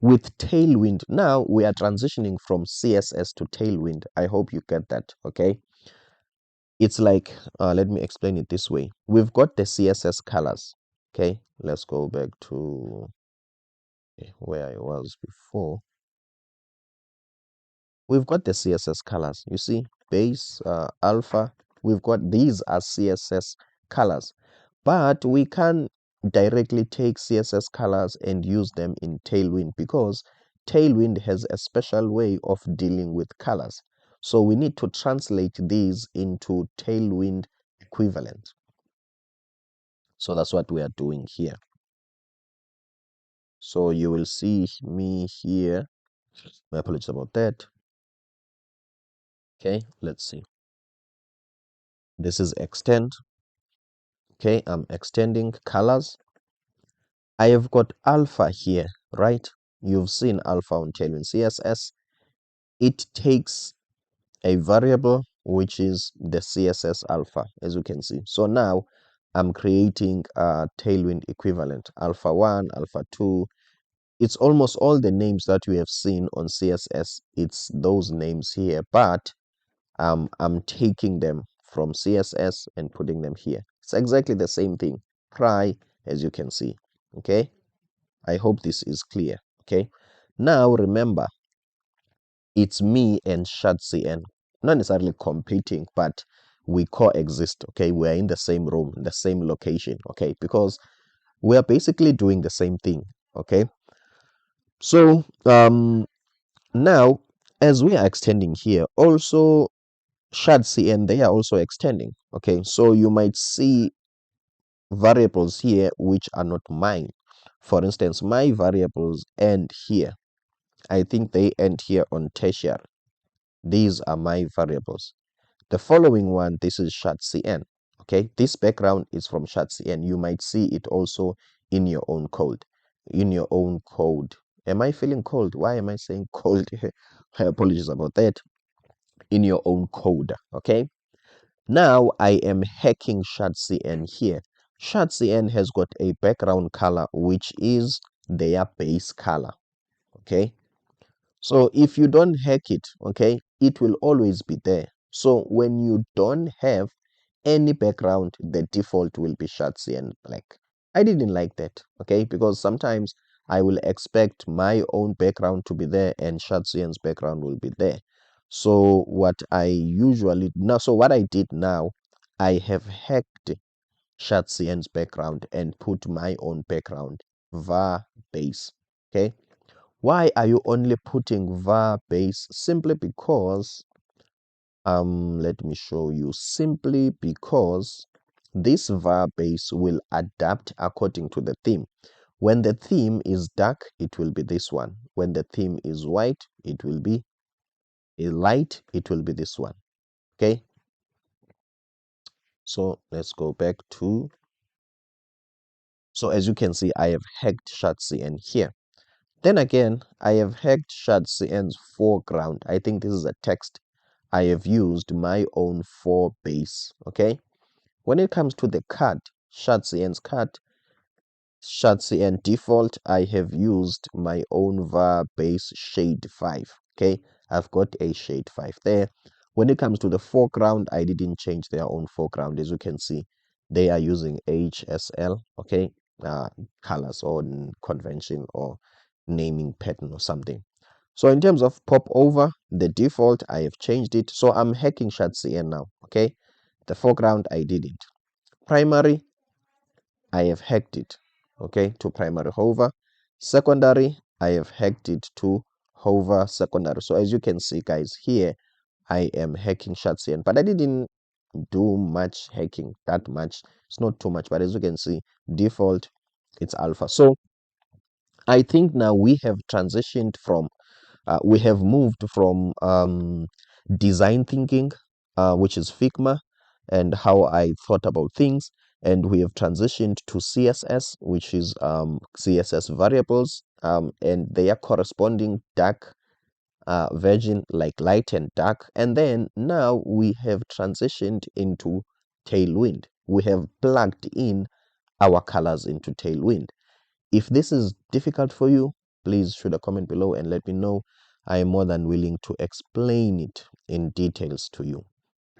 with Tailwind, now we are transitioning from CSS to Tailwind. I hope you get that. Okay, it's like, let me explain it this way. We've got the CSS colors. Okay, let's go back to where I was before. We've got the CSS colors. You see, base, alpha. We've got these as CSS colors, but we can directly take CSS colors and use them in Tailwind, because Tailwind has a special way of dealing with colors. So we need to translate these into Tailwind equivalent. So that's what we are doing here. So you will see me here. My apologies about that. Okay, let's see. This is extend. Okay, I'm extending colors. I have got alpha here, right? You've seen alpha on Tailwind CSS. It takes a variable which is the CSS alpha, as you can see. So now I'm creating a Tailwind equivalent, alpha 1, alpha 2. It's almost all the names that we have seen on CSS. It's those names here, but I'm taking them from CSS and putting them here. It's exactly the same thing. Try, as you can see. Okay, I hope this is clear. Okay, now remember, it's me and ShaadCN, not necessarily competing, but we coexist. Okay, we are in the same room, in the same location. Okay, because we are basically doing the same thing. Okay, so now as we are extending here, also ShaadCN, they are also extending. Okay, so you might see variables here which are not mine. For instance, my variables end here. I think they end here on tertiary. These are my variables. The following one, this is ShaadCN. Okay, this background is from ShaadCN. You might see it also in your own code. In your own code. Am I feeling cold? Why am I saying cold? Apologies about that. In your own code. Okay. Now I am hacking ShaadCN here. ShaadCN has got a background color which is their base color. Okay. So if you don't hack it, okay, it will always be there. So when you don't have any background, the default will be ShaadCN black. I didn't like that, okay, because sometimes I will expect my own background to be there and ShaadCN's background will be there. So what I did now, I have hacked ShaadCN's background and put my own background var base. Okay. Why are you only putting var base? Simply because let me show you. Simply because this var base will adapt according to the theme. When the theme is dark, it will be this one. When the theme is white, it will be a light, it will be this one. Okay, so let's go back to, so as you can see, I have hacked ShaadCN here. Then again, I have hacked ShaadCN's foreground. I think this is a text. I have used my own for base. Okay, when it comes to the cut, ShaadCN's cut, ShaadCN default, I have used my own var base shade 5. Okay, I've got a shade 5 there. When it comes to the foreground, I didn't change their own foreground. As you can see, they are using HSL, okay, colors or convention or naming pattern or something. So in terms of pop over, the default, I have changed it. So I'm hacking ShaadCN now, okay? The foreground, I didn't. Primary, I have hacked it, okay, to primary hover. Secondary, I have hacked it to hover secondary. So as you can see, guys, here I am hacking ShaadCN, but I didn't do much hacking, that much. It's not too much, but as you can see, default, it's alpha. So I think now we have transitioned from we have moved from design thinking, which is Figma, and how I thought about things, and we have transitioned to CSS, which is CSS variables, and their corresponding dark version, like light and dark. And then now we have transitioned into Tailwind. We have plugged in our colors into Tailwind. If this is difficult for you, please shoot a comment below and let me know. I am more than willing to explain it in details to you.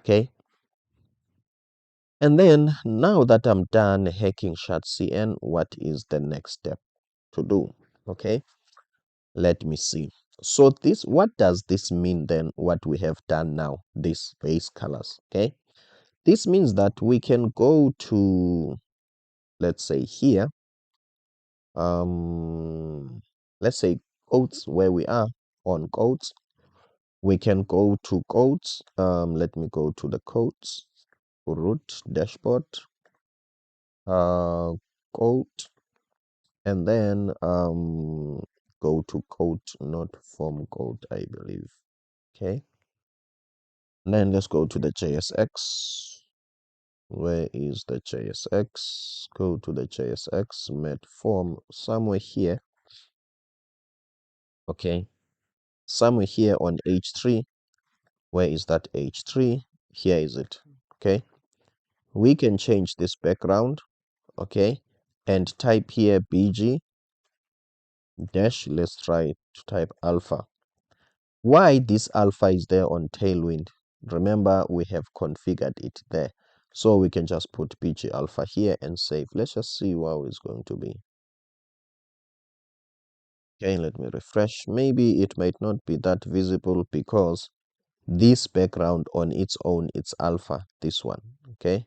Okay. And then now that I'm done hacking ShaadCN, what is the next step to do? Okay. Let me see. So what does this mean then, what we have done now, these base colors? Okay. This means that we can go to, let's say here, let's say codes, where we are on codes. We can go to codes. Let me go to the codes, root dashboard, code, and then go to code, not form code, I believe. Okay, and then let's go to the JSX. Where is the JSX? Go to the JSX, met form, somewhere here. Okay, somewhere here on H3. Where is that H3? Here is it. Okay, we can change this background, okay, and type here bg dash, let's try to type alpha. Why this alpha is there on Tailwind? Remember, we have configured it there, so we can just put bg alpha here and save. Let's just see how it's going to be. Okay, let me refresh. Maybe it might not be that visible because this background on its own, it's alpha, this one. Okay,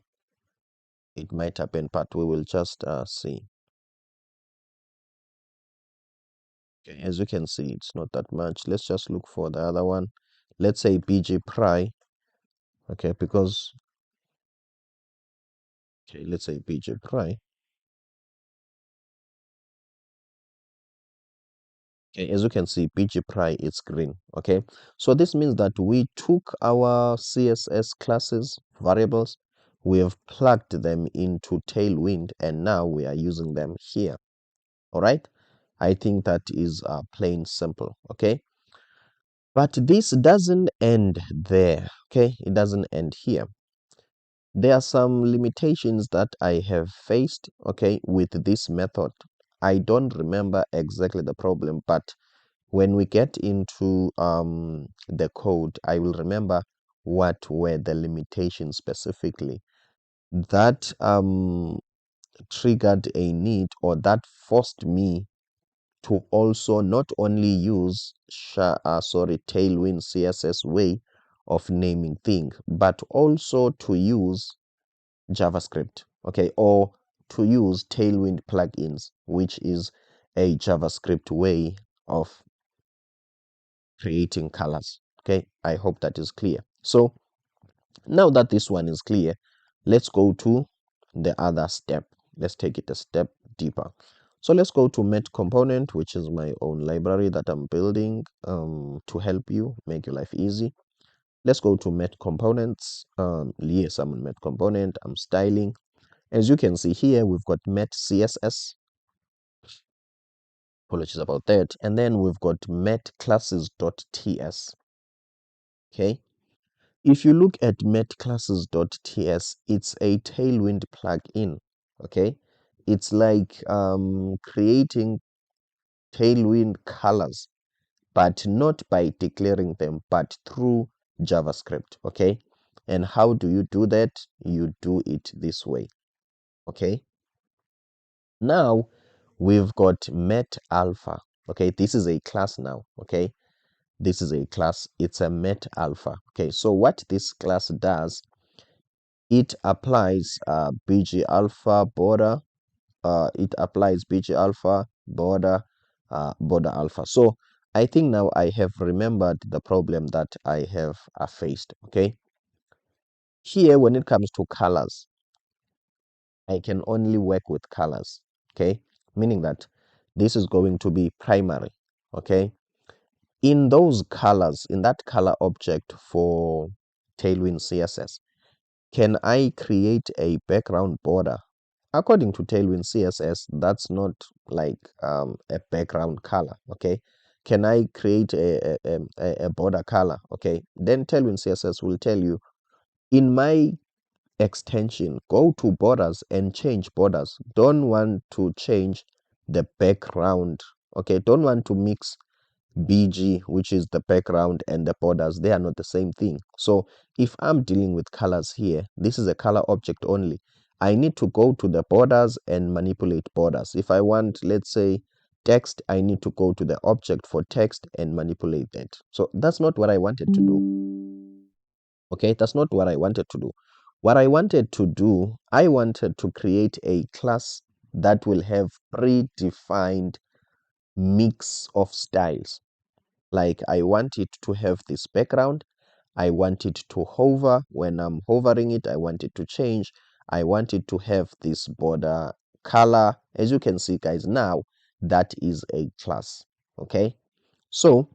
it might happen, but we will just see. Okay, as you can see, it's not that much. Let's just look for the other one. Let's say BG Pry. Okay, because, okay, let's say BG Pry. Okay, as you can see, BG Pry is green. Okay, so this means that we took our CSS classes variables, we have plugged them into Tailwind, and now we are using them here. All right, I think that is plain simple. Okay, but this doesn't end there. Okay, it doesn't end here. There are some limitations that I have faced, okay, with this method. I don't remember exactly the problem, but when we get into the code, I will remember what were the limitations specifically that triggered a need, or that forced me to also not only use Tailwind CSS way of naming things, but also to use JavaScript, okay, or to use Tailwind plugins, which is a JavaScript way of creating colors. Okay, I hope that is clear. So now that this one is clear, let's go to the other step. Let's take it a step deeper. So let's go to Met Component, which is my own library that I'm building to help you make your life easy. Let's go to Met Components. Yes, I'm on Met Component. I'm styling. As you can see here, we've got Met CSS. Apologies about that. And then we've got Met classes.ts. Okay. If you look at Met classes.ts, it's a Tailwind plugin. Okay. It's like creating Tailwind colors, but not by declaring them, but through JavaScript. Okay. And how do you do that? You do it this way. Okay. Now we've got Met Alpha. Okay, this is a class now. Okay, this is a class. It's a Met Alpha. Okay, so what this class does, it applies BG Alpha border. It applies BG Alpha border, border Alpha. So I think now I have remembered the problem that I have faced. Okay, here when it comes to colors, I can only work with colors. Okay, meaning that this is going to be primary. Okay, in those colors, in that color object for Tailwind CSS, can I create a background border? According to Tailwind CSS, that's not like a background color. Okay, can I create a border color? Okay, then Tailwind CSS will tell you, in my extension, go to borders and change borders. Don't want to change the background. Okay, don't want to mix BG, which is the background, and the borders. They are not the same thing. So if I'm dealing with colors here, this is a color object only. I need to go to the borders and manipulate borders. If I want, let's say, text, I need to go to the object for text and manipulate that. So that's not what I wanted to do. Okay, that's not what I wanted to do. What I wanted to do, I wanted to create a class that will have predefined mix of styles. Like I want it to have this background. I want it to hover. When I'm hovering it, I want it to change. I want it to have this border color. As you can see, guys, now that is a class. Okay, so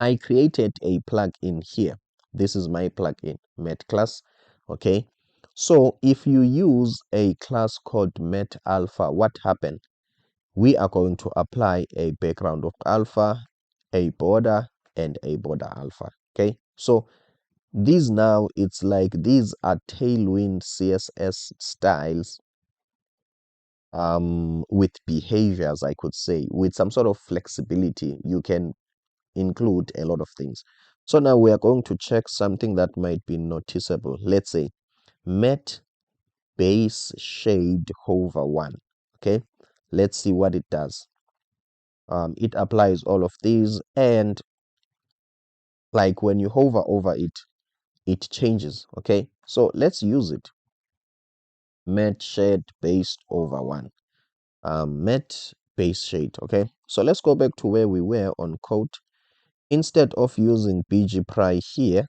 I created a plugin here. This is my plugin, Met class. Okay, so if you use a class called Met Alpha, what happened? We are going to apply a background of alpha, a border, and a border alpha. Okay, so these now, it's like these are Tailwind CSS styles with behaviors, I could say, with some sort of flexibility. You can include a lot of things. So now we are going to check something that might be noticeable. Let's say Met base shade hover 1. Okay, let's see what it does. It applies all of these, and like when you hover over it, it changes. Okay, so let's use it. Matte shade based over one. Matte base shade. Okay, so let's go back to where we were on code. Instead of using bgpri here,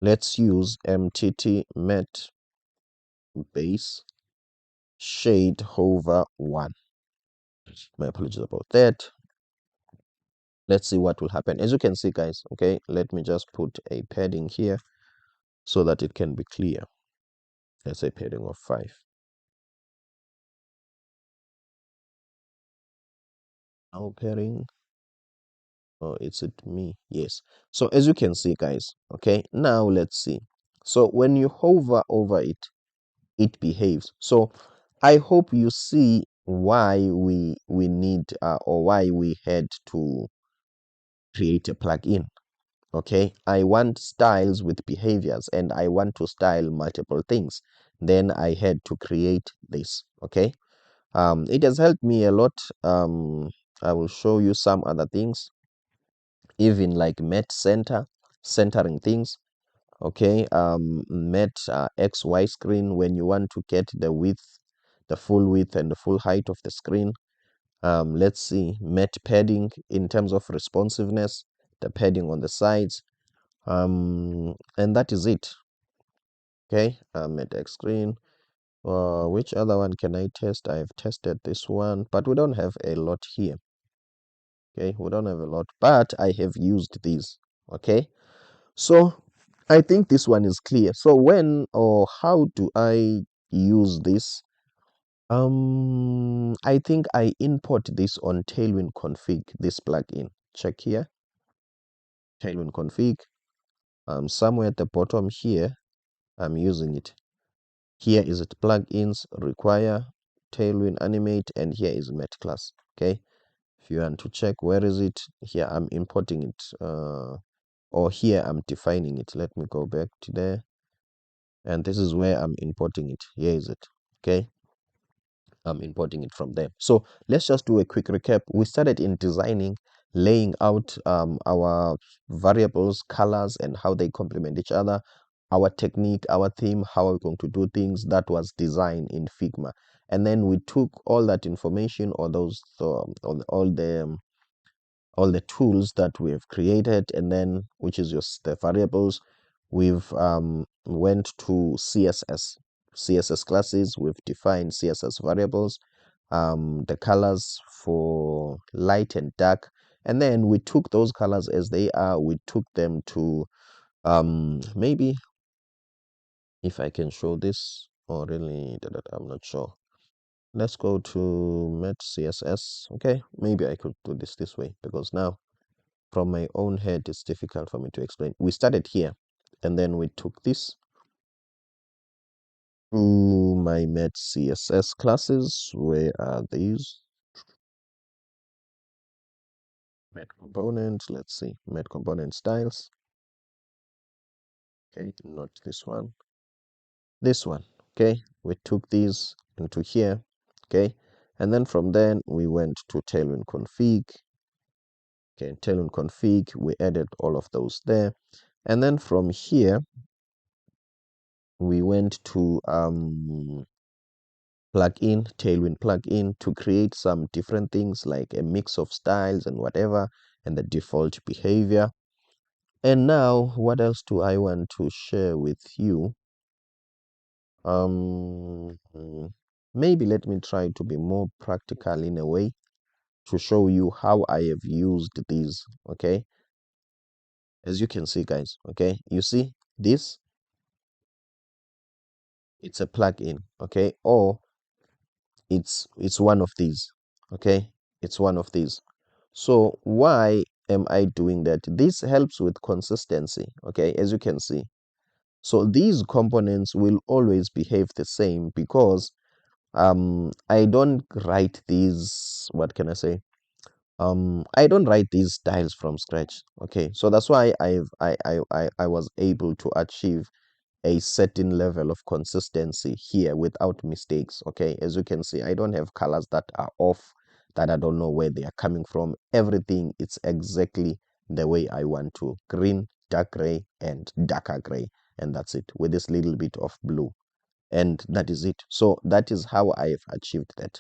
let's use mtt matte base shade hover one. My apologies about that. Let's see what will happen. As you can see, guys, okay, let me just put a padding here so that it can be clear. Let's say padding of 5. Now padding. Oh, it's it me. Yes. So as you can see, guys, okay, now let's see. So when you hover over it, it behaves. So I hope you see why we need or why we had to create a plugin. Okay, I want styles with behaviors and I want to style multiple things. Then I had to create this. Okay, it has helped me a lot. I will show you some other things, even like met centering things. Okay, met XY screen when you want to get the width, the full width and the full height of the screen. Let's see, met padding in terms of responsiveness, the padding on the sides. And that is it. Okay, met X screen. Which other one can I test? I've tested this one, but we don't have a lot here. Okay, we don't have a lot, but I have used these. Okay, so I think this one is clear. So when or how do I use this? I think I import this on Tailwind config, this plugin. Check here, Tailwind config. Somewhere at the bottom here, I'm using it. Here is it plugins, require, Tailwind animate, and here is Met class. Okay, if you want to check where is it, here I'm importing it, or here I'm defining it. Let me go back to there, and this is where I'm importing it. Here is it. Okay, I'm importing it from there. So let's just do a quick recap. We started in designing, laying out our variables, colors, and how they complement each other. Our technique, our theme, how are we going to do things, that was designed in Figma. And then we took all that information, or those all the tools that we have created, and then which is just the variables, we've went to css classes. We've defined css variables, the colors for light and dark, and then we took those colors as they are, we took them to maybe if I can show this, or really I'm not sure. Let's go to met css. Okay, maybe I could do this way, because now from my own head it's difficult for me to explain. We started here, and then we took this to my met css classes. Where are these? Met component. Let's see, met component styles. Okay, not this one, this one. Okay, we took these into here. Okay, and then from then we went to tailwind config. Okay, tailwind config, we added all of those there, and then from here we went to plugin, tailwind plugin, to create some different things like a mix of styles and whatever, and the default behavior. And now what else do I want to share with you? Maybe let me try to be more practical in a way to show you how I have used these. Okay, as you can see, guys, okay, you see this, it's a plugin. Okay, or it's one of these. Okay, it's one of these. So why am I doing that? This helps with consistency. Okay, as you can see, so these components will always behave the same, because I don't write these, what can I say, I don't write these styles from scratch. Okay, so that's why I was able to achieve a certain level of consistency here without mistakes. Okay, as you can see, I don't have colors that are off. that I don't know where they are coming from. Everything, it's exactly the way I want to. Green, dark gray, and darker gray. And that's it, with this little bit of blue. And that is it. So that is how I have achieved that.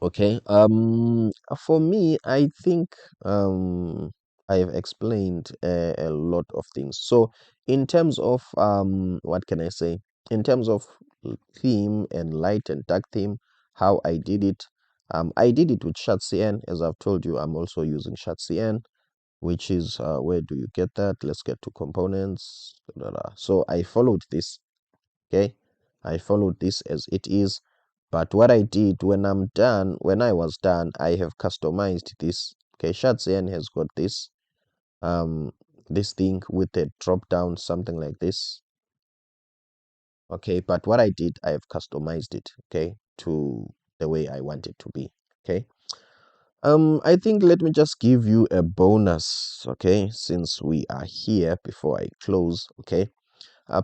Okay. For me, I think I have explained a lot of things. So in terms of what can I say? In terms of theme and light and dark theme, how I did it. I did it with ShadCN. As I've told you, I'm also using ShadCN, which is where do you get that? Let's get to components. So I followed this. Okay, I followed this as it is, but what I did when I was done, I have customized this. Okay, Shadzen has got this this thing with a drop down, something like this. Okay, but what I did, I have customized it, okay, to the way I want it to be. Okay, I think let me just give you a bonus, okay, since we are here before I close. Okay,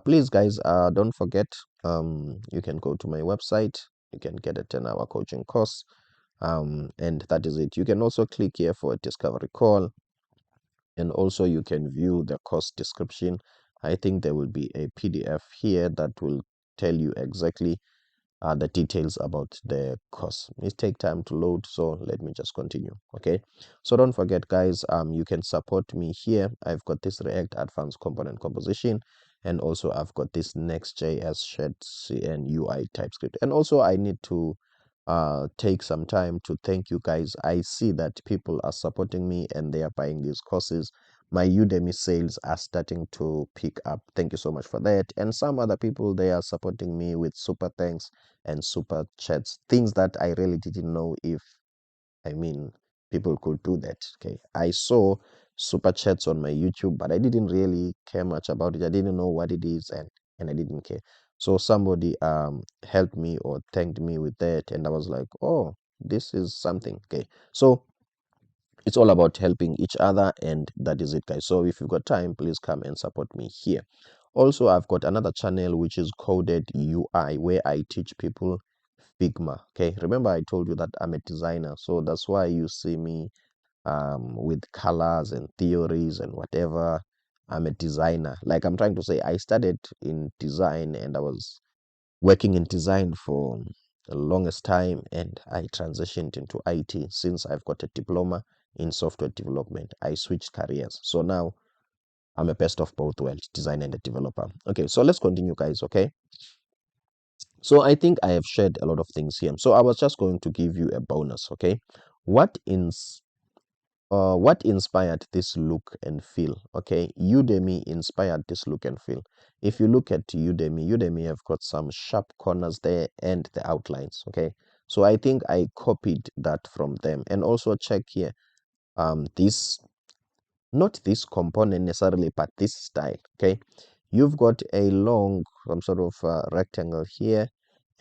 please, guys, don't forget, you can go to my website. You can get a 10-hour coaching course, and that is it. You can also click here for a discovery call, and also you can view the course description. I think there will be a PDF here that will tell you exactly the details about the course. It take time to load, so let me just continue. Okay, so don't forget, guys, you can support me here. I've got this React Advanced Component Composition, and also I've got this Next.js ShadCN UI TypeScript. And also I need to take some time to thank you guys. I see that people are supporting me and they are buying these courses. My Udemy sales are starting to pick up. Thank you so much for that. And some other people, they are supporting me with super thanks and super chats, things that I really didn't know if, I mean, people could do that. Okay, I saw super chats on my YouTube, but I didn't really care much about it. I didn't know what it is, and I didn't care. So somebody helped me or thanked me with that, and I was like, oh, this is something. Okay, so it's all about helping each other, and that is it, guys. So if you've got time, please come and support me here. Also, I've got another channel which is Coded UI, where I teach people Figma. Okay, remember I told you that I'm a designer, so that's why you see me with colors and theories and whatever. I'm a designer. Like, I'm trying to say, I started in design and I was working in design for the longest time, and I transitioned into IT. Since I've got a diploma in software development, I switched careers. So now I'm a best of both worlds, designer and a developer. Okay, so let's continue, guys. Okay, so I think I have shared a lot of things here. So I was just going to give you a bonus. Okay, what ins what inspired this look and feel? Okay, Udemy inspired this look and feel. If you look at Udemy have got some sharp corners there and the outlines. Okay, so I think I copied that from them. And also check here, this, not this component necessarily, but this style. Okay, you've got a long some sort of rectangle here,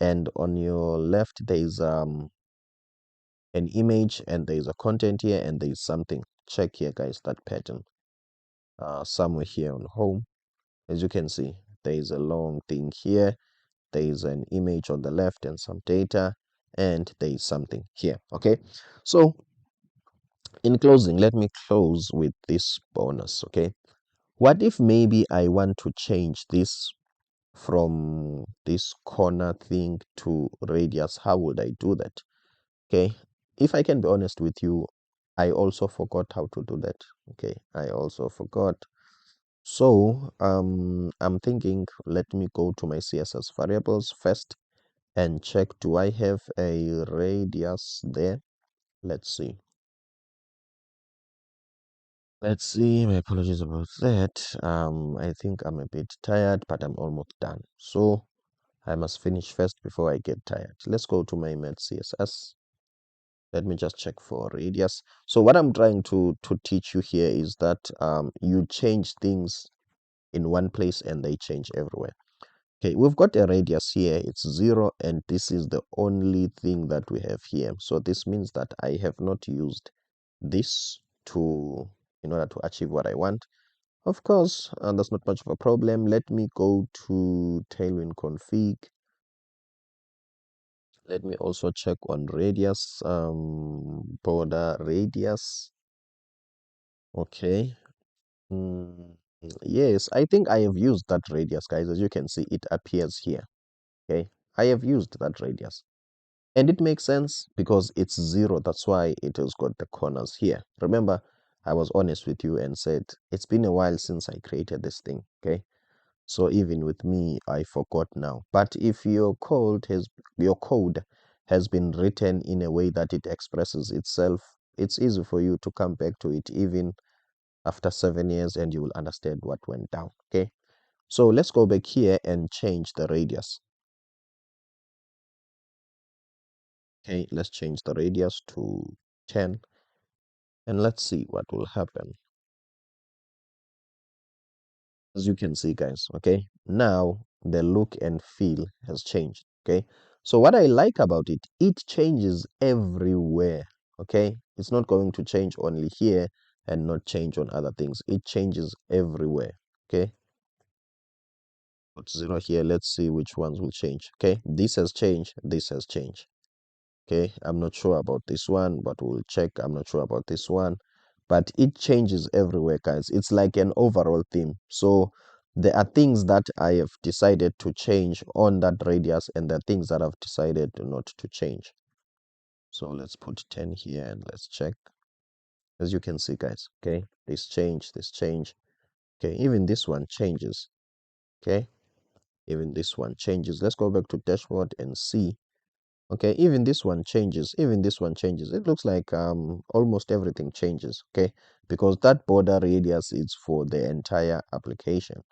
and on your left there is an image, and there is a content here, and there is something. Check here, guys, that pattern somewhere here on home. As you can see, there is a long thing here, there is an image on the left and some data, and there is something here. Okay, so in closing, let me close with this bonus. Okay, what if maybe I want to change this from this corner thing to radius? How would I do that? Okay, if I can be honest with you, I also forgot how to do that. Okay, I also forgot. So I'm thinking, let me go to my CSS variables first and check, do I have a radius there? Let's see. Let's see. My apologies about that. I think I'm a bit tired, but I'm almost done. So I must finish first before I get tired. Let's go to my Met CSS. Let me just check for radius. So what I'm trying to teach you here is that you change things in one place and they change everywhere. Okay, we've got a radius here, it's 0, and this is the only thing that we have here. So this means that I have not used this to in order to achieve what I want. Of course, and that's not much of a problem. Let me go to Tailwind config. Let me also check on radius, border radius. Okay. Mm, yes, I think I have used that radius, guys. As you can see, it appears here. Okay, I have used that radius. And it makes sense because it's 0. That's why it has got the corners here. Remember, I was honest with you and said, it's been a while since I created this thing, okay? So even with me, I forgot now. But if your code has been written in a way that it expresses itself, it's easy for you to come back to it even after 7 years and you will understand what went down, okay? So let's go back here and change the radius. Okay, let's change the radius to 10 and let's see what will happen. As you can see, guys, okay, now the look and feel has changed, okay? So what I like about it, it changes everywhere, okay? It's not going to change only here and not change on other things. It changes everywhere, okay? Put 0 here. Let's see which ones will change, okay? This has changed. This has changed. Okay, I'm not sure about this one, but we'll check. I'm not sure about this one, but it changes everywhere, guys. It's like an overall theme. So there are things that I have decided to change on that radius, and there are things that I've decided not to change. So let's put 10 here and let's check. As you can see, guys, okay, this change, this change. Okay, even this one changes. Okay, even this one changes. Let's go back to dashboard and see. Okay, even this one changes, even this one changes. It looks like almost everything changes, okay, because that border radius is for the entire application.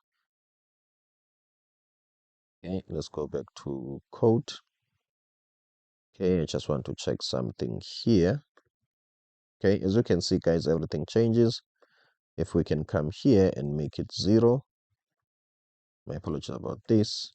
Okay, let's go back to code. Okay, I just want to check something here. Okay, as you can see, guys, everything changes. If we can come here and make it 0, my apologies about this.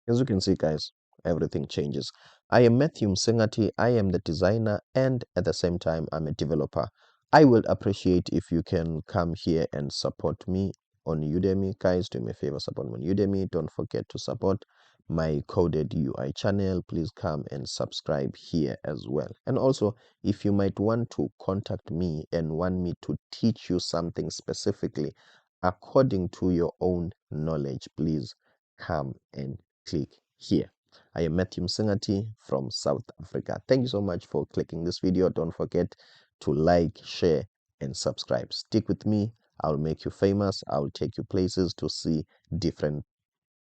As you can see, guys, everything changes. I am Matthew Msengati. I am the designer and at the same time, I'm a developer. I will appreciate if you can come here and support me on Udemy. Guys, do me a favor, support me on Udemy. Don't forget to support my coded UI channel. Please come and subscribe here as well. And also, if you might want to contact me and want me to teach you something specifically according to your own knowledge, please come and click here. I am Matthew Msengati from South Africa. Thank you so much for clicking this video. Don't forget to like, share, and subscribe. Stick with me. I'll make you famous. I'll take you places to see different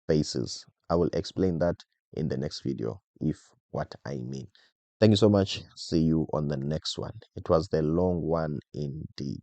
faces. I will explain that in the next video, if what I mean. Thank you so much. See you on the next one. It was the long one indeed.